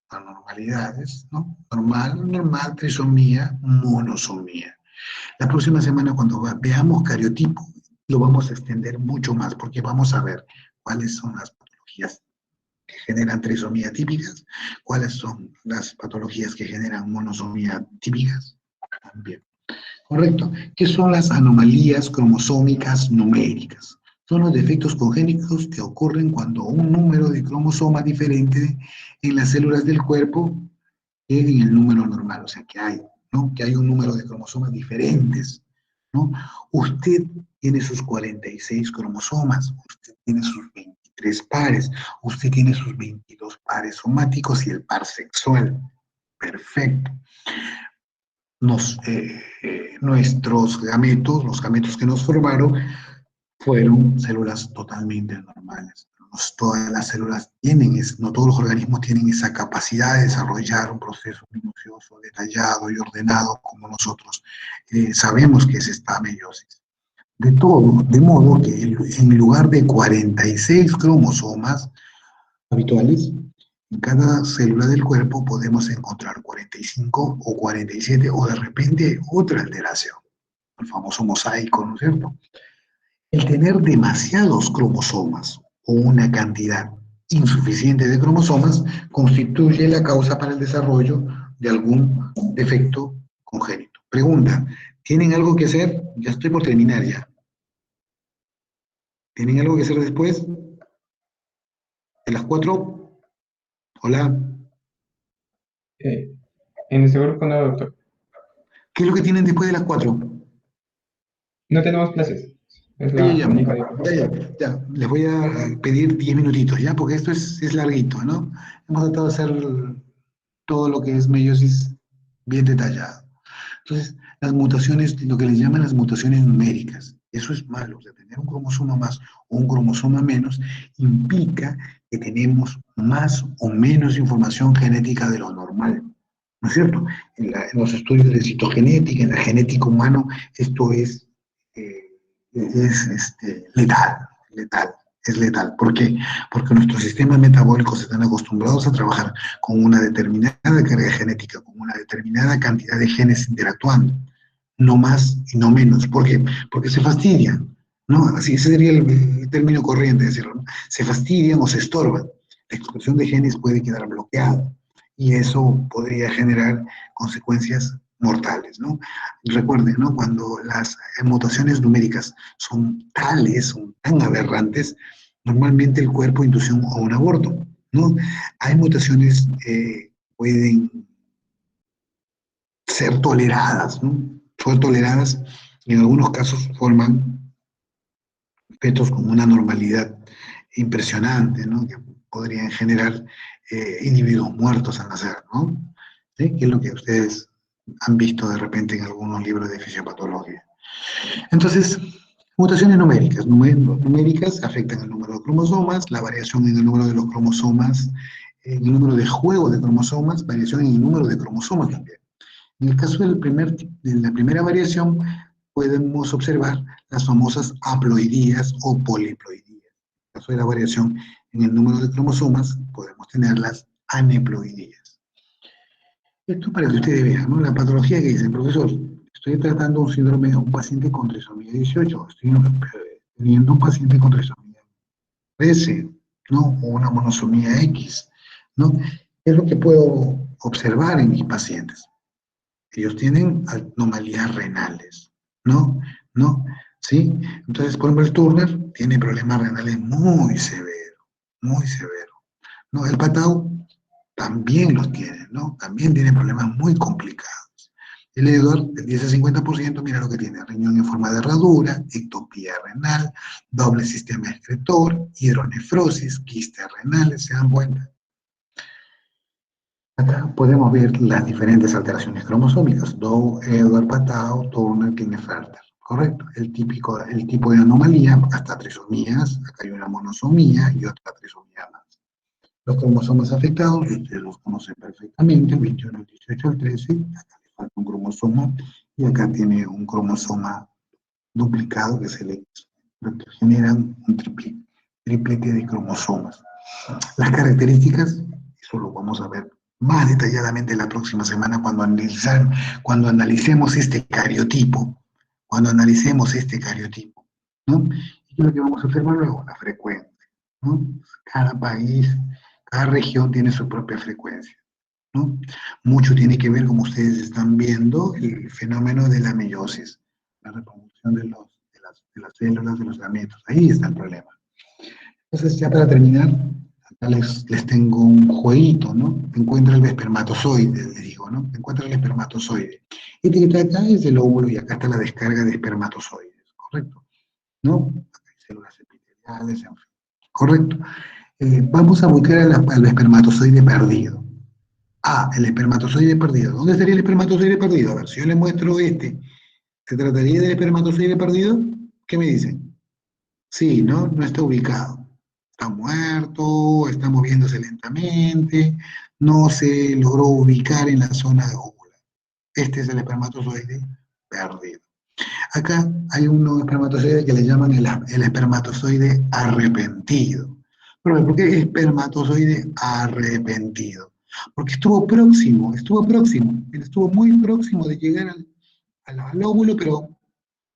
anormalidades, ¿no? Normal, normal, trisomía, monosomía. La próxima semana, cuando veamos cariotipo, lo vamos a extender mucho más, porque vamos a ver cuáles son las patologías que generan trisomía típicas, cuáles son las patologías que generan monosomía típicas también. Correcto. ¿Qué son las anomalías cromosómicas numéricas? Son los defectos congénitos que ocurren cuando un número de cromosomas diferente en las células del cuerpo en el número normal, o sea que hay, ¿no? Que hay un número de cromosomas diferentes, ¿no? Usted tiene sus 46 cromosomas, usted tiene sus 23 pares, usted tiene sus 22 pares somáticos y el par sexual. Perfecto. Nuestros gametos, los gametos que nos formaron, fueron células totalmente normales. No todas las células tienen, no todos los organismos tienen esa capacidad de desarrollar un proceso minucioso, detallado y ordenado como nosotros sabemos que es esta meiosis. De modo que en lugar de 46 cromosomas habituales, en cada célula del cuerpo podemos encontrar 45 o 47 o de repente otra alteración, el famoso mosaico, ¿no es cierto? El tener demasiados cromosomas o una cantidad insuficiente de cromosomas constituye la causa para el desarrollo de algún defecto congénito. Pregunta, ¿tienen algo que hacer? Ya estoy por terminar ya. ¿Tienen algo que hacer después? ¿De las 4? Hola. En este grupo no, doctor. ¿Qué es lo que tienen después de las 4? No tenemos clases. Es la única diferencia. Ya. Les voy a pedir 10 minutitos, ¿ya? Porque esto es larguito, ¿no? Hemos tratado de hacer todo lo que es meiosis bien detallado. Entonces, las mutaciones, lo que les llaman las mutaciones numéricas, eso es malo. O sea, tener un cromosoma más o un cromosoma menos implica que tenemos más o menos información genética de lo normal. ¿No es cierto? En los estudios de citogenética, en la genética humana, esto es letal. Es letal. ¿Por qué? Porque nuestros sistemas metabólicos están acostumbrados a trabajar con una determinada carga genética, con una determinada cantidad de genes interactuando, no más y no menos. ¿Por qué? Porque se fastidian, ¿no? Así ese sería el término corriente, decirlo, ¿no? Se fastidian o se estorban. La expresión de genes puede quedar bloqueada y eso podría generar consecuencias mortales, ¿no? Recuerden, ¿no? Cuando las mutaciones numéricas son tales, son tan aberrantes, normalmente el cuerpo induce a un aborto, ¿no? Hay mutaciones que pueden ser toleradas, ¿no? Ser toleradas, y en algunos casos forman fetos con una normalidad impresionante, ¿no? Que podrían generar individuos muertos al nacer, ¿no? ¿Sí? Que es lo que ustedes han visto de repente en algunos libros de fisiopatología. Entonces, mutaciones numéricas. Numéricas afectan el número de cromosomas, la variación en el número de los cromosomas, en el número de juego de cromosomas, variación en el número de cromosomas también. En el caso de la primera variación, podemos observar las famosas haploidías o poliploidías. En el caso de la variación en el número de cromosomas, podemos tener las aneploidías. Esto para que ustedes vean, ¿no? La patología que dice el profesor, estoy tratando un síndrome de un paciente con trisomía 18, estoy teniendo un paciente con trisomía 13, ¿no? O una monosomía X, ¿no? ¿Qué es lo que puedo observar en mis pacientes? Ellos tienen anomalías renales, ¿no? ¿No? ¿Sí? Entonces, por ejemplo, el Turner tiene problemas renales muy severos, ¿no? El Patau también los tiene, ¿no? También tiene problemas muy complicados. El Edward, del 10 al 50%, mira lo que tiene: riñón en forma de herradura, ectopía renal, doble sistema excretor, hidronefrosis, quistes renales, ¿se dan cuenta? Acá podemos ver las diferentes alteraciones cromosómicas: Dow, Edward, Patau, Turner, Klinefelter. Correcto. El tipo de anomalía, hasta trisomías, acá hay una monosomía y otra trisomía más. Los cromosomas afectados, ustedes los conocen perfectamente: el 21, el 18, el 13, acá le falta un cromosoma, y acá tiene un cromosoma duplicado que se le generan un triplete de cromosomas. Las características, eso lo vamos a ver más detalladamente la próxima semana cuando analicemos este cariotipo, ¿no? Y lo que vamos a observar luego, la frecuencia, ¿no? Cada país, cada región tiene su propia frecuencia, ¿no? Mucho tiene que ver, como ustedes están viendo, el fenómeno de la meiosis, la reproducción de las células, de los gametos. Ahí está el problema. Entonces, ya para terminar, acá les tengo un jueguito, ¿no? Encuentra el espermatozoide, les digo, ¿no? Encuentra el espermatozoide. Este que está acá es el óvulo y acá está la descarga de espermatozoides, ¿correcto? ¿No? Acá hay células epiteliales, en fin. Correcto. Vamos a buscar al espermatozoide perdido. Ah, el espermatozoide perdido. ¿Dónde estaría el espermatozoide perdido? A ver, si yo les muestro este, ¿se trataría del espermatozoide perdido? ¿Qué me dicen? Sí, ¿no? No está ubicado. Está muerto, está moviéndose lentamente, no se logró ubicar en la zona de óvula. Este es el espermatozoide perdido. Acá hay un espermatozoide que le llaman el espermatozoide arrepentido. ¿Por qué espermatozoide arrepentido? Porque estuvo muy próximo de llegar al óvulo, pero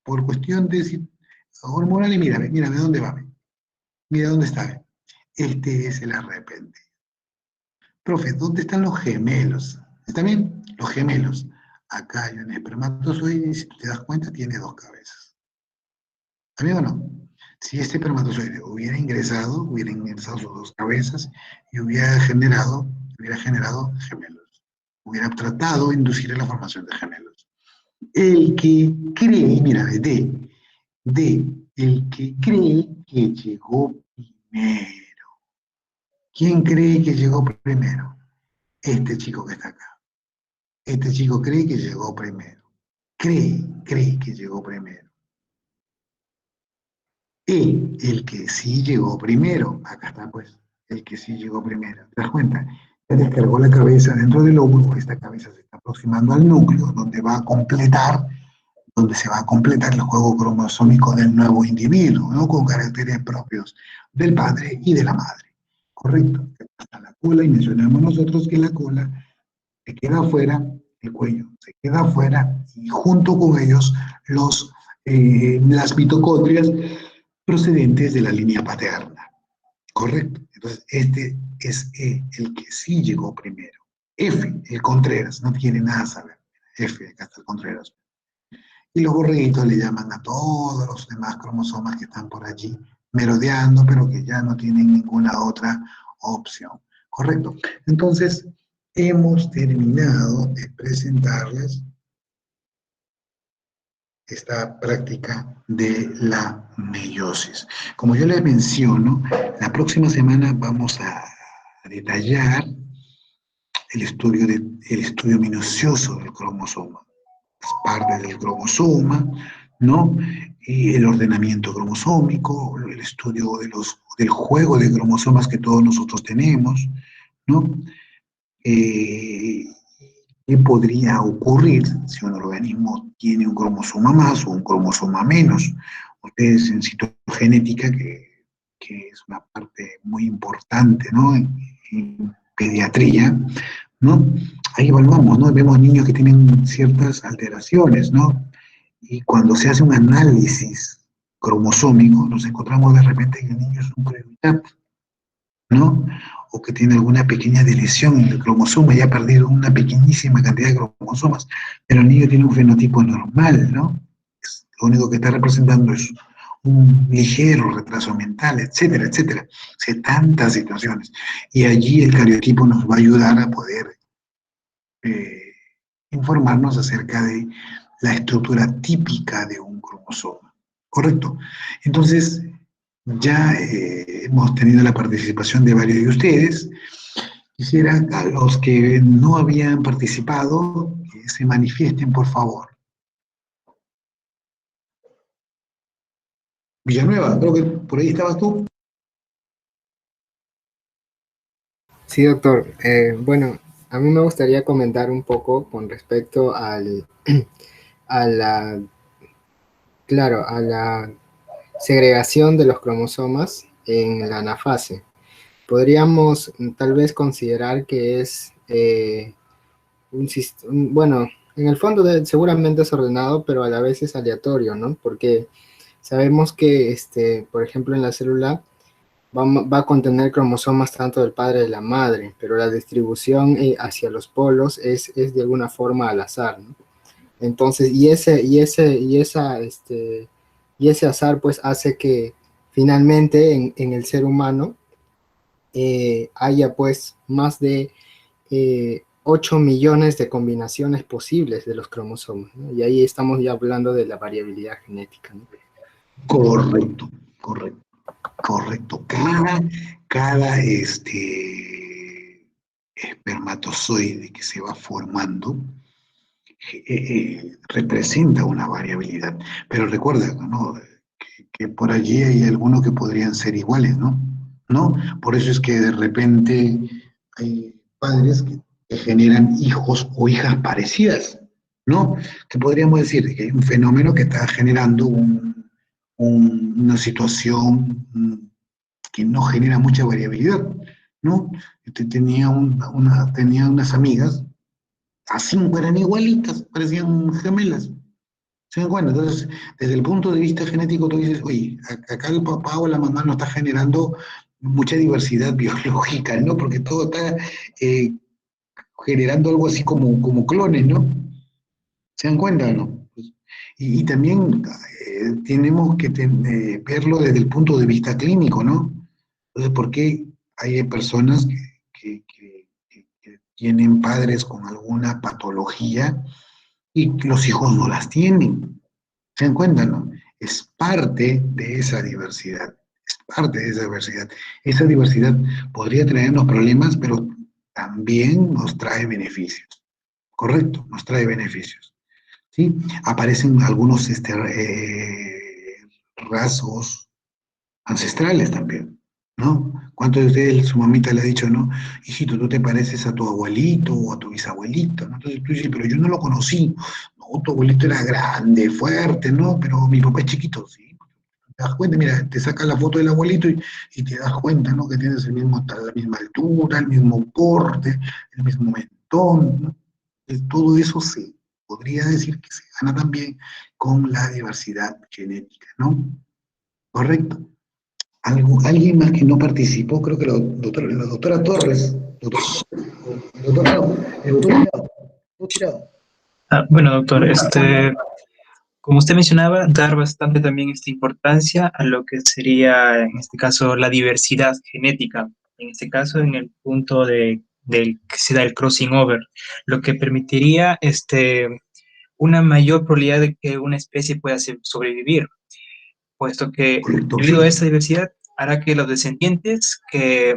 por cuestión de hormonal, y mírame dónde va, mira dónde está. Este es el arrepentido. Profe, ¿dónde están los gemelos? ¿Está bien? Los gemelos. Acá hay un espermatozoide y, si te das cuenta, tiene dos cabezas. ¿Está bien o no? Si este espermatozoide hubiera ingresado sus dos cabezas y hubiera generado gemelos. Hubiera tratado de inducir a la formación de gemelos. El que cree, mira, el que cree que llegó primero. ¿Quién cree que llegó primero? Este chico que está acá. Este chico cree que llegó primero. Cree que llegó primero. El que sí llegó primero. Acá está, pues, el que sí llegó primero. ¿Te das cuenta? Ya descargó la cabeza dentro del óvulo. Esta cabeza se está aproximando al núcleo, donde se va a completar el juego cromosómico del nuevo individuo, ¿no? Con caracteres propios del padre y de la madre. Correcto. Hasta la cola, y mencionamos nosotros que la cola se queda afuera, el cuello se queda afuera, y junto con ellos las mitocondrias procedentes de la línea paterna. Correcto. Entonces, este es el que sí llegó primero. F, el Contreras, no quiere nada saber. F, acá está el Contreras. Y los borreguitos le llaman a todos los demás cromosomas que están por allí merodeando, pero que ya no tienen ninguna otra opción. ¿Correcto? Entonces, hemos terminado de presentarles esta práctica de la meiosis. Como yo les menciono, la próxima semana vamos a detallar el estudio minucioso del cromosoma, las partes del cromosoma, ¿no? Y el ordenamiento cromosómico, el estudio del juego de cromosomas que todos nosotros tenemos, ¿no? ¿Qué podría ocurrir si un organismo tiene un cromosoma más o un cromosoma menos? Ustedes en citogenética, que es una parte muy importante, ¿no? En pediatría, ¿no? Ahí evaluamos, ¿no? Vemos niños que tienen ciertas alteraciones, ¿no? Y cuando se hace un análisis cromosómico, nos encontramos de repente que el niño es un prioridad, ¿no? O que tiene alguna pequeña deleción en el cromosoma, ya ha perdido una pequeñísima cantidad de cromosomas, pero el niño tiene un fenotipo normal, ¿no? Lo único que está representando es un ligero retraso mental, etcétera, etcétera. O sea, tantas situaciones. Y allí el cariotipo nos va a ayudar a poder informarnos acerca de la estructura típica de un cromosoma. ¿Correcto? Entonces, ya hemos tenido la participación de varios de ustedes. Quisiera a los que no habían participado que se manifiesten, por favor. Villanueva, creo que por ahí estabas tú. Sí, doctor. Bueno, a mí me gustaría comentar un poco con respecto a la, claro, a la segregación de los cromosomas en la anafase. Podríamos tal vez considerar que es bueno, en el fondo seguramente es ordenado, pero a la vez es aleatorio, ¿no? Porque sabemos que, por ejemplo, en la célula va a contener cromosomas tanto del padre y de la madre, pero la distribución hacia los polos es de alguna forma al azar, ¿no? Entonces, y ese azar pues hace que finalmente en el ser humano haya pues más de 8 millones de combinaciones posibles de los cromosomas, ¿no? Y ahí estamos ya hablando de la variabilidad genética, ¿no? Correcto, correcto, correcto. Cada espermatozoide que se va formando representa una variabilidad. Pero recuerda, ¿no? Que por allí hay algunos que podrían ser iguales, ¿no? ¿No? Por eso es que de repente hay padres que generan hijos o hijas parecidas, ¿no? Que podríamos decir que hay un fenómeno que está generando una situación que no genera mucha variabilidad, ¿no? Tenía unas amigas, así eran igualitas, parecían gemelas. ¿Se dan cuenta? Entonces, desde el punto de vista genético, tú dices, oye, acá el papá o la mamá no está generando mucha diversidad biológica, ¿no? Porque todo está generando algo así como clones, ¿no? ¿Se dan cuenta o no? Y también tenemos que verlo desde el punto de vista clínico, ¿no? Entonces, ¿por qué hay personas que tienen padres con alguna patología y los hijos no las tienen? ¿Se dan cuenta, no? Es parte de esa diversidad, es parte de esa diversidad. Esa diversidad podría traernos problemas, pero también nos trae beneficios, ¿correcto? Nos trae beneficios, ¿sí? Aparecen algunos rasgos ancestrales también, ¿no? ¿Cuántos de ustedes su mamita le ha dicho, no? Hijito, tú te pareces a tu abuelito o a tu bisabuelito, ¿no? Entonces tú dices, pero yo no lo conocí. No, tu abuelito era grande, fuerte, ¿no? Pero mi papá es chiquito, ¿sí? Te das cuenta, mira, te sacas la foto del abuelito y te das cuenta, ¿no? Que tienes la misma altura, el mismo porte, el mismo mentón, ¿no? Todo eso se podría decir que se gana también con la diversidad genética, ¿no? ¿Correcto? Alguien más que no participó, creo que la doctora Torres. El doctor Tirado. Bueno, doctor, como usted mencionaba, dar bastante también esta importancia a lo que sería, en este caso, la diversidad genética. En este caso, en el punto del que se da el crossing over, lo que permitiría una mayor probabilidad de que una especie pueda sobrevivir, puesto que Correcto, debido a sí. esta diversidad hará que los descendientes que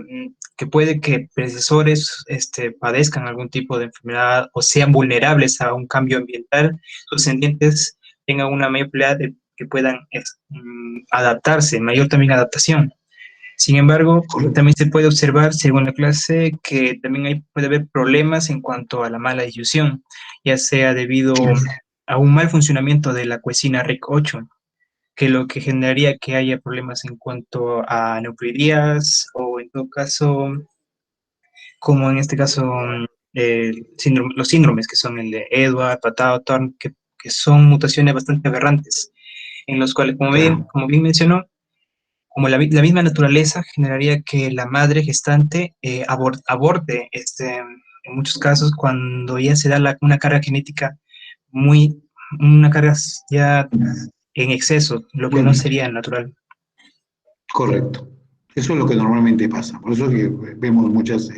puede que predecesores padezcan algún tipo de enfermedad o sean vulnerables a un cambio ambiental, sus descendientes tengan una mayor probabilidad de que puedan adaptarse, mayor también adaptación. Sin embargo, Correcto. también se puede observar, según la clase, que también puede haber problemas en cuanto a la mala difusión, ya sea debido a un mal funcionamiento de la coenzima RIC8, que lo que generaría que haya problemas en cuanto a nucleotídeas o en todo caso, como en este caso, los síndromes que son el de Edward, Patau, Thorne, que son mutaciones bastante aberrantes, en los cuales, Claro. como bien mencionó, como la misma naturaleza generaría que la madre gestante aborte, en muchos casos, cuando ya se da una carga genética una carga ya en exceso, lo que Muy no bien. sería natural. Correcto. Eso es lo que normalmente pasa. Por eso es que vemos muchos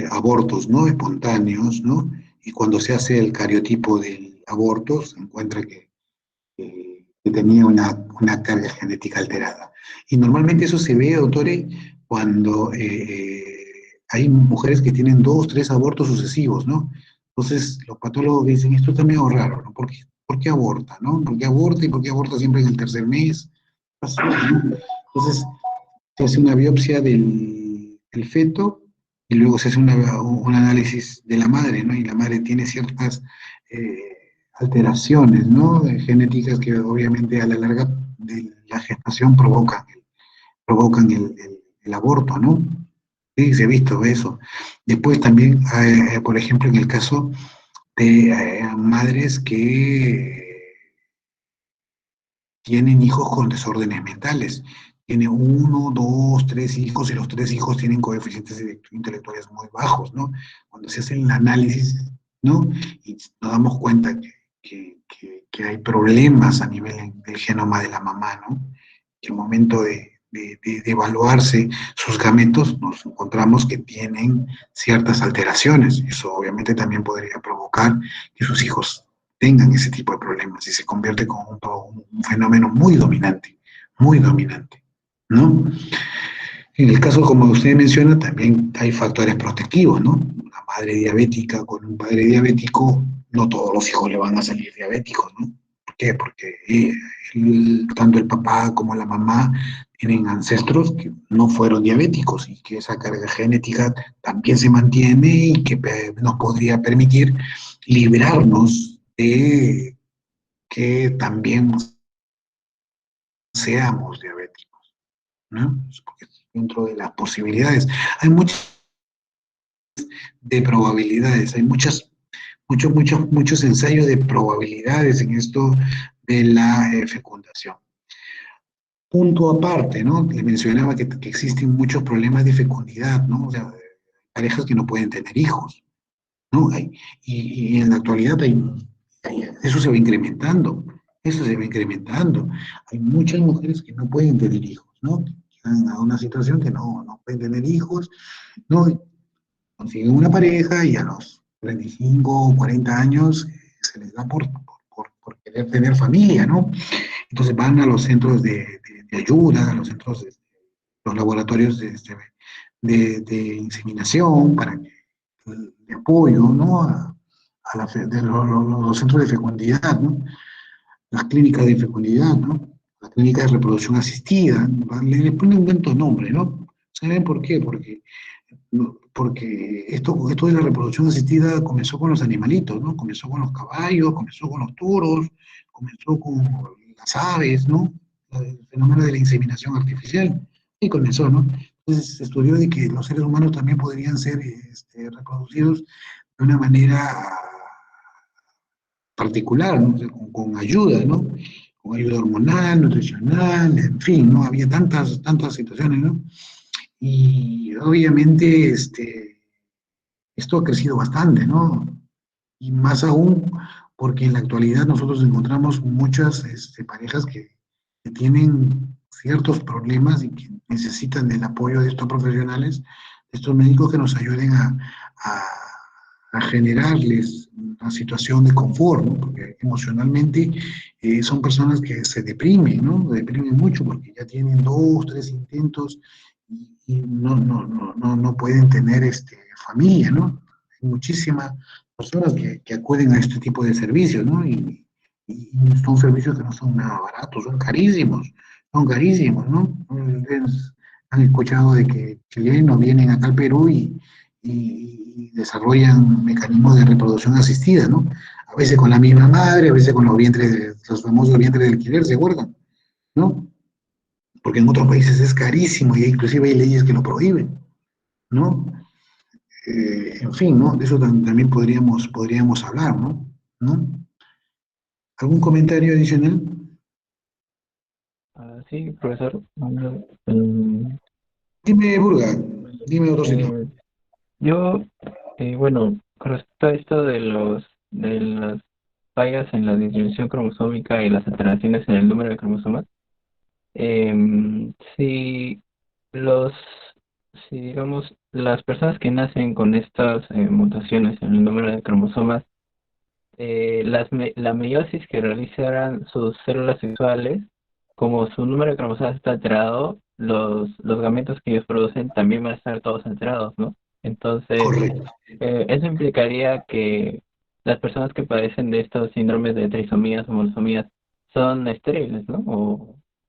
abortos, ¿no? Espontáneos, ¿no? Y cuando se hace el cariotipo del aborto, se encuentra que tenía una carga genética alterada. Y normalmente eso se ve, doctores, cuando hay mujeres que tienen 2, 3 abortos sucesivos, ¿no? Entonces, los patólogos dicen, esto está medio raro, ¿no? ¿Por qué aborta, no? ¿Por qué aborta y por qué aborta siempre en el tercer mes? Pasó, ¿no? Entonces, se hace una biopsia del feto y luego se hace un análisis de la madre, ¿no? Y la madre tiene ciertas alteraciones, ¿no? Genéticas que obviamente a la larga de la gestación provocan el aborto, ¿no? Sí, se ha visto eso. Después también, por ejemplo, en el caso de madres que tienen hijos con desórdenes mentales. Tiene 1, 2, 3 hijos y los 3 hijos tienen coeficientes intelectuales muy bajos, ¿no? Cuando se hace el análisis, ¿no? Y nos damos cuenta que hay problemas a nivel del genoma de la mamá, ¿no? Que al momento de evaluarse sus gametos nos encontramos que tienen ciertas alteraciones. Eso obviamente también podría provocar que sus hijos tengan ese tipo de problemas y se convierte como un fenómeno muy dominante, ¿no? En el caso, como usted menciona, también hay factores protectivos, ¿no? Una madre diabética con un padre diabético, no todos los hijos le van a salir diabéticos, ¿no? ¿Por qué? Porque tanto el papá como la mamá tienen ancestros que no fueron diabéticos y que esa carga genética también se mantiene y que nos podría permitir librarnos de que también seamos diabéticos, ¿no? Porque dentro de las posibilidades hay muchas de probabilidades, hay muchos ensayos de probabilidades en esto de la fecundación. Punto aparte, ¿no? Le mencionaba que existen muchos problemas de fecundidad, ¿no? O sea, parejas que no pueden tener hijos, ¿no? Y en la actualidad eso se va incrementando, eso se va incrementando. Hay muchas mujeres que no pueden tener hijos, ¿no? Llegan a una situación que no pueden tener hijos, ¿no? Consiguen una pareja y a los 35 o 40 años se les da por querer tener familia, ¿no? Entonces van a los centros de ayuda, a los centros, los laboratorios de inseminación, de apoyo, ¿no? Los centros de fecundidad, ¿no? Las clínicas de fecundidad, ¿no? La clínica de reproducción asistida, ¿no? Le ponen un buen nombre, ¿no? ¿Saben por qué? Porque esto de la reproducción asistida comenzó con los animalitos, ¿no? Comenzó con los caballos, comenzó con los toros, comenzó con las aves, ¿no? El fenómeno de la inseminación artificial. Y comenzó, ¿no? Entonces se estudió de que los seres humanos también podrían ser reproducidos de una manera particular, ¿no? O sea, con ayuda, ¿no? Con ayuda hormonal, nutricional, en fin, ¿no? Había tantas situaciones, ¿no? Y obviamente esto ha crecido bastante, ¿no? Y más aún porque en la actualidad nosotros encontramos muchas parejas que tienen ciertos problemas y que necesitan del apoyo de estos profesionales, de estos médicos que nos ayuden a a generarles una situación de confort, ¿no? Porque emocionalmente son personas que se deprimen, ¿no? Se deprimen mucho porque ya tienen 2, 3 intentos y no pueden tener familia, ¿no? Hay muchísimas personas que acuden a este tipo de servicios, ¿no? Y son servicios que no son nada baratos, son carísimos, ¿no? Ustedes han escuchado de que chilenos vienen acá al Perú y desarrollan mecanismos de reproducción asistida, ¿no? A veces con la misma madre, a veces con los famosos vientres de alquiler, ¿se acuerdan? ¿No? Porque en otros países es carísimo y inclusive hay leyes que lo prohíben, ¿no? En fin, ¿no? De eso también podríamos hablar, ¿no? ¿No? ¿Algún comentario adicional? Sí, profesor. Dime, Burga, dime otro sitio. Yo, bueno, con respecto a esto de las fallas en la distribución cromosómica y las alteraciones en el número de cromosomas, si los, si digamos, las personas que nacen con estas mutaciones en el número de cromosomas, la meiosis que realizarán sus células sexuales, como su número de cromosomas está alterado, los gametos que ellos producen también van a estar todos alterados, ¿no? Entonces, Correcto. eso implicaría que las personas que padecen de estos síndromes de trisomías o monosomías son estériles, ¿no?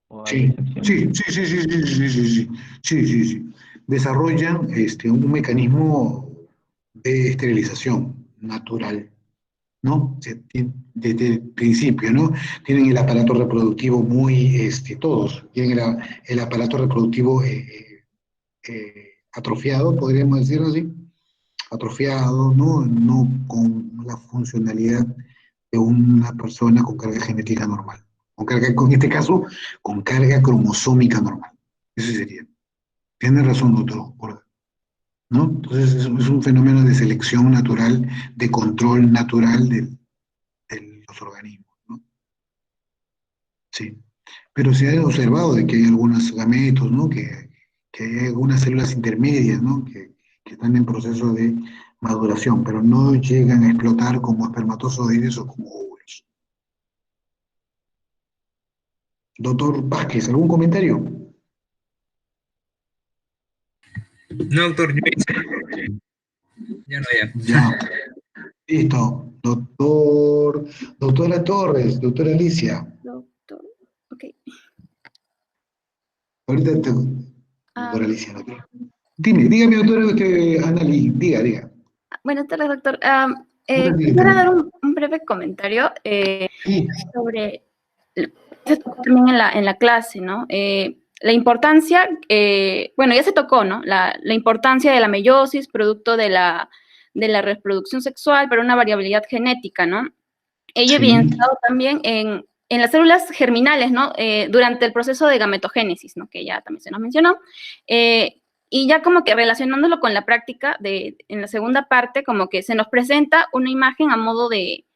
O hay Sí, excepciones. sí. Desarrollan un mecanismo de esterilización natural, ¿no? Desde el principio, ¿no? Tienen el aparato reproductivo todos, tienen el aparato reproductivo atrofiado, podríamos decirlo así, atrofiado, ¿no? No con la funcionalidad de una persona con carga genética normal. En este caso, con carga cromosómica normal. Ese sería. Tiene razón, doctor Borda, ¿no? Entonces es un fenómeno de selección natural, de control natural de los organismos, ¿no? Sí. Pero se ha observado de que hay algunos gametos, ¿no? Que hay algunas células intermedias, ¿no? Que están en proceso de maduración, pero no llegan a explotar como espermatozoides o como óvulos. Doctor Vázquez, ¿algún comentario? No, doctor, ya no, ya. Ya, listo. Doctora Torres, doctora Alicia. Doctor. Ok. Ahorita Ah, doctora Alicia, ¿no? Dígame, doctora, Annali, diga. buenas tardes, doctor. Buenas Quisiera dar tardes. un breve comentario Sí, sobre, se tocó también en la clase, ¿no? La importancia, bueno, ya se tocó, ¿no? La importancia de la meiosis, producto de la reproducción sexual, pero una variabilidad genética, ¿no? Ello sí, evidenciado también en las células germinales, ¿no? Durante el proceso de gametogénesis, ¿no? Que ya también se nos mencionó. Y ya como que relacionándolo con la práctica, en la segunda parte, como que se nos presenta una imagen a modo de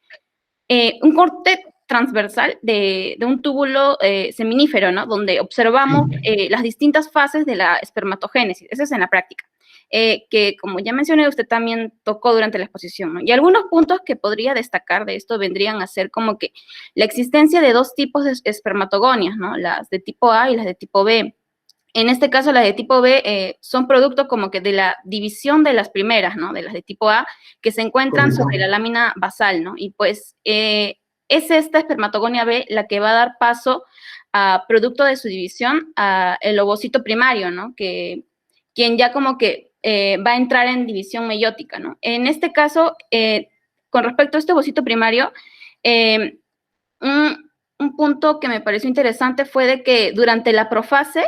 un corte transversal de un túbulo seminífero, ¿no? Donde observamos las distintas fases de la espermatogénesis. Eso es en la práctica. Que como ya mencioné, usted también tocó durante la exposición, ¿no? Y algunos puntos que podría destacar de esto vendrían a ser como que la existencia de dos tipos de espermatogonias, ¿no? Las de tipo A y las de tipo B. En este caso, las de tipo B son producto como que de la división de las primeras, ¿no? De las de tipo A, que se encuentran correcto. sobre la lámina basal, ¿no? Y pues es esta espermatogonia B la que va a dar paso a producto de su división a el ovocito primario, ¿no? Quien ya como que va a entrar en división meiótica, ¿no? En este caso, con respecto a este ovocito primario, un punto que me pareció interesante fue de que durante la profase,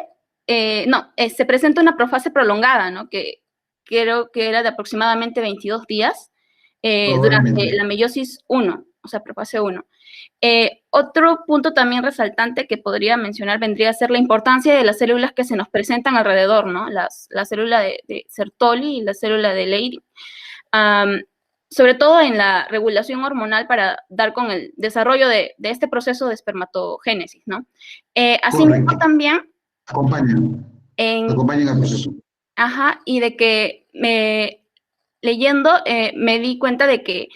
se presenta una profase prolongada, ¿no? Que creo que era de aproximadamente 22 días durante la meiosis 1, o sea, profase 1. Otro punto también resaltante que podría mencionar vendría a ser la importancia de las células que se nos presentan alrededor, ¿no? La célula de Sertoli y la célula de Leydig. Sobre todo en la regulación hormonal para dar con el desarrollo de este proceso de espermatogénesis, ¿no? Asimismo también Acompañan al proceso. ajá, y de que leyendo me di cuenta de que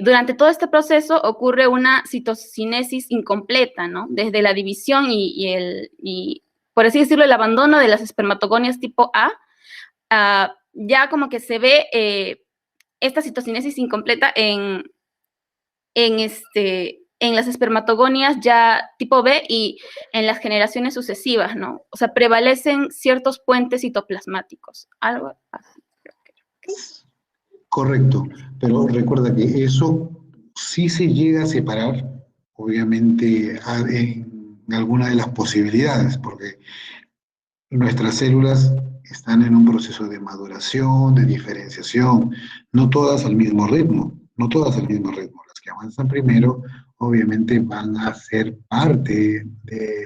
durante todo este proceso ocurre una citocinesis incompleta, ¿no? Desde la división y por así decirlo, el abandono de las espermatogonias tipo A, ya como que se ve esta citocinesis incompleta en las espermatogonias ya tipo B y en las generaciones sucesivas, ¿no? O sea, prevalecen ciertos puentes citoplasmáticos, algo así. Correcto, pero recuerda que eso sí se llega a separar, obviamente, en alguna de las posibilidades, porque nuestras células están en un proceso de maduración, de diferenciación, no todas al mismo ritmo, no todas al mismo ritmo. Las que avanzan primero, obviamente, van a ser parte de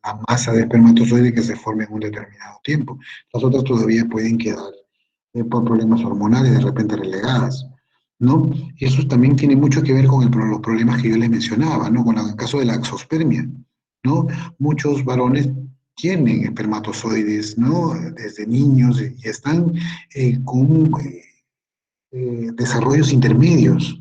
la masa de espermatozoides que se forme en un determinado tiempo. Las otras todavía pueden quedar por problemas hormonales de repente relegadas, ¿no? Y eso también tiene mucho que ver con los problemas que yo les mencionaba, ¿no? Con el caso de la axospermia, ¿no? Muchos varones tienen espermatozoides, ¿no? Desde niños y están con desarrollos intermedios,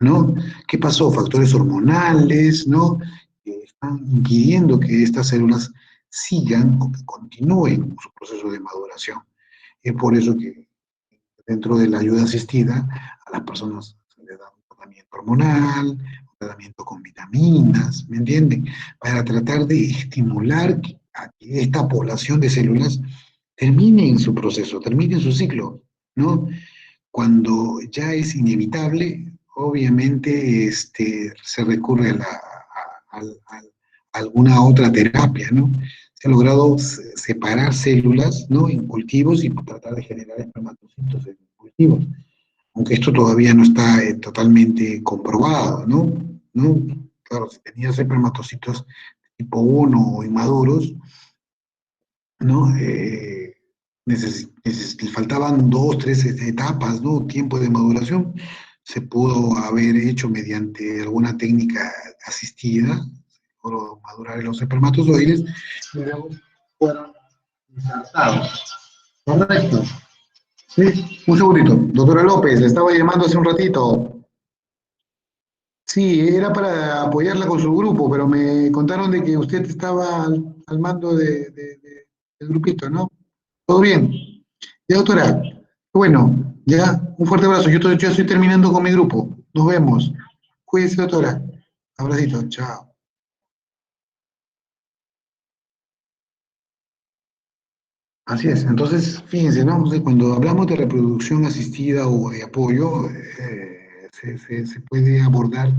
¿no? ¿Qué pasó? Factores hormonales, ¿no? Que están impidiendo que estas células sigan o que continúen su proceso de maduración. Es por eso que dentro de la ayuda asistida a las personas se les da un tratamiento hormonal, un tratamiento con vitaminas, ¿me entienden? Para tratar de estimular a que esta población de células termine en su proceso, termine en su ciclo, ¿no? Cuando ya es inevitable, obviamente se recurre a alguna otra terapia, ¿no? Se ha logrado separar células, ¿no? En cultivos y tratar de generar espermatocitos en cultivos, aunque esto todavía no está totalmente comprobado, ¿no? ¿No? Claro, si tenías espermatocitos tipo 1 o inmaduros, ¿no? Faltaban 2, 3 etapas, ¿no? Tiempo de maduración, se pudo haber hecho mediante alguna técnica asistida, logró madurar los espermatozoides, y luego fueron insertados. Correcto. Sí, un segundito. Doctora López, le estaba llamando hace un ratito. Sí, era para apoyarla con su grupo, pero me contaron de que usted estaba al mando del grupito, ¿no? ¿Todo bien? Ya, doctora. Bueno, ya, un fuerte abrazo. Yo estoy terminando con mi grupo. Nos vemos. Cuídese, doctora. Abracito, chao. Así es. Entonces, fíjense, ¿no? Cuando hablamos de reproducción asistida o de apoyo, se puede abordar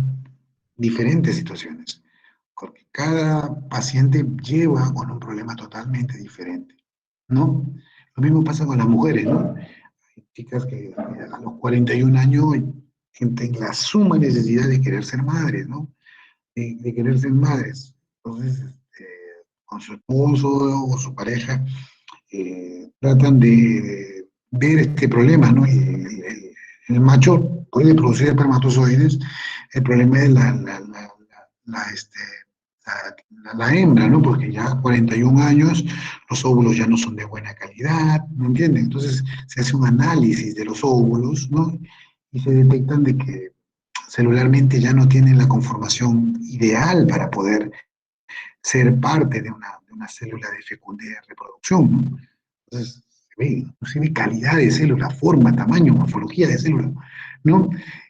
diferentes situaciones, porque cada paciente lleva con un problema totalmente diferente, ¿no? Lo mismo pasa con las mujeres, ¿no? Hay chicas que a los 41 años sienten la suma necesidad de querer ser madres, ¿no? De querer ser madres. Entonces, con su esposo o su pareja, tratan de ver este problema, ¿no? Y el macho puede producir espermatozoides, el problema es la hembra, ¿no? Porque ya a 41 años los óvulos ya no son de buena calidad, ¿me entienden? Entonces se hace un análisis de los óvulos, ¿no? Y se detectan de que celularmente ya no tienen la conformación ideal para poder ser parte de una célula de reproducción, ¿no? Entonces, se ve inclusive calidad de célula, forma, tamaño, morfología de célula, ¿no?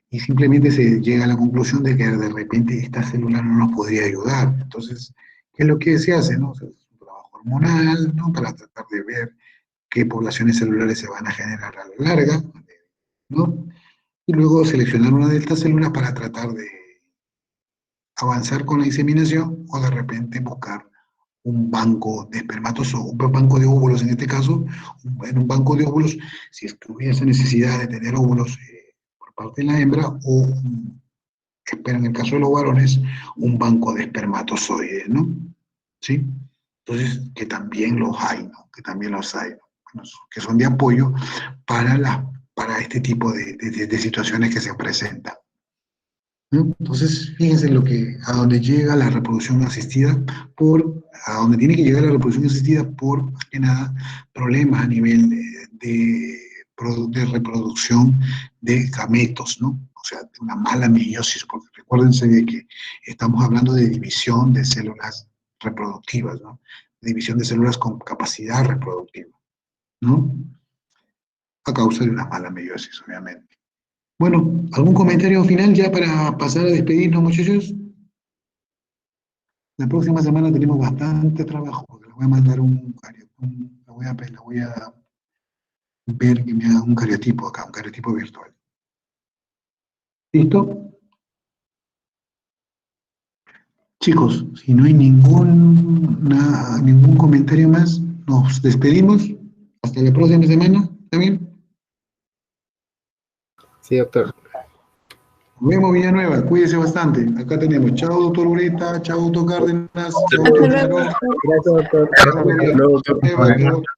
Y simplemente se llega a la conclusión de que de repente esta célula no nos podría ayudar. Entonces, ¿qué es lo que se hace, no? O sea, es un trabajo hormonal, ¿no? Para tratar de ver qué poblaciones celulares se van a generar a la larga, ¿no? Y luego seleccionar una de estas células para tratar de avanzar con la inseminación o de repente buscar un banco de espermatozoides, un banco de óvulos en este caso, en un banco de óvulos, si es que hubiese necesidad de tener óvulos por parte de la hembra, o, espera, en el caso de los varones, un banco de espermatozoides, ¿no? ¿Sí? Entonces, que también los hay, ¿no? Que también los hay, ¿no? Bueno, que son de apoyo para este tipo de situaciones que se presentan, ¿no? Entonces, fíjense a donde llega la reproducción asistida, a donde tiene que llegar la reproducción asistida por, más que nada, problemas a nivel de de reproducción de gametos, ¿no? O sea, de una mala meiosis, porque recuérdense de que estamos hablando de división de células reproductivas, ¿no? División de células con capacidad reproductiva, ¿no? A causa de una mala meiosis, obviamente. Bueno, ¿algún comentario final ya para pasar a despedirnos, muchachos? La próxima semana tenemos bastante trabajo, porque les voy a mandar la voy a ver que me haga un cariotipo acá, un cariotipo virtual. ¿Listo? Chicos, si no hay ningún comentario más, nos despedimos. Hasta la próxima semana, ¿está bien? Sí, doctor. Nos vemos, Villanueva, cuídese bastante. Acá tenemos, chao, doctor Ureta, chao, doctor Cárdenas, chao, doctor Charo. Gracias, doctor.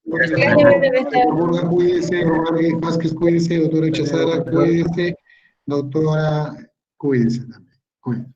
Doctor Burga, cuídese, doctor Vázquez, cuídese, doctora Chazara, cuídese, doctora, cuídese también. Cuídese.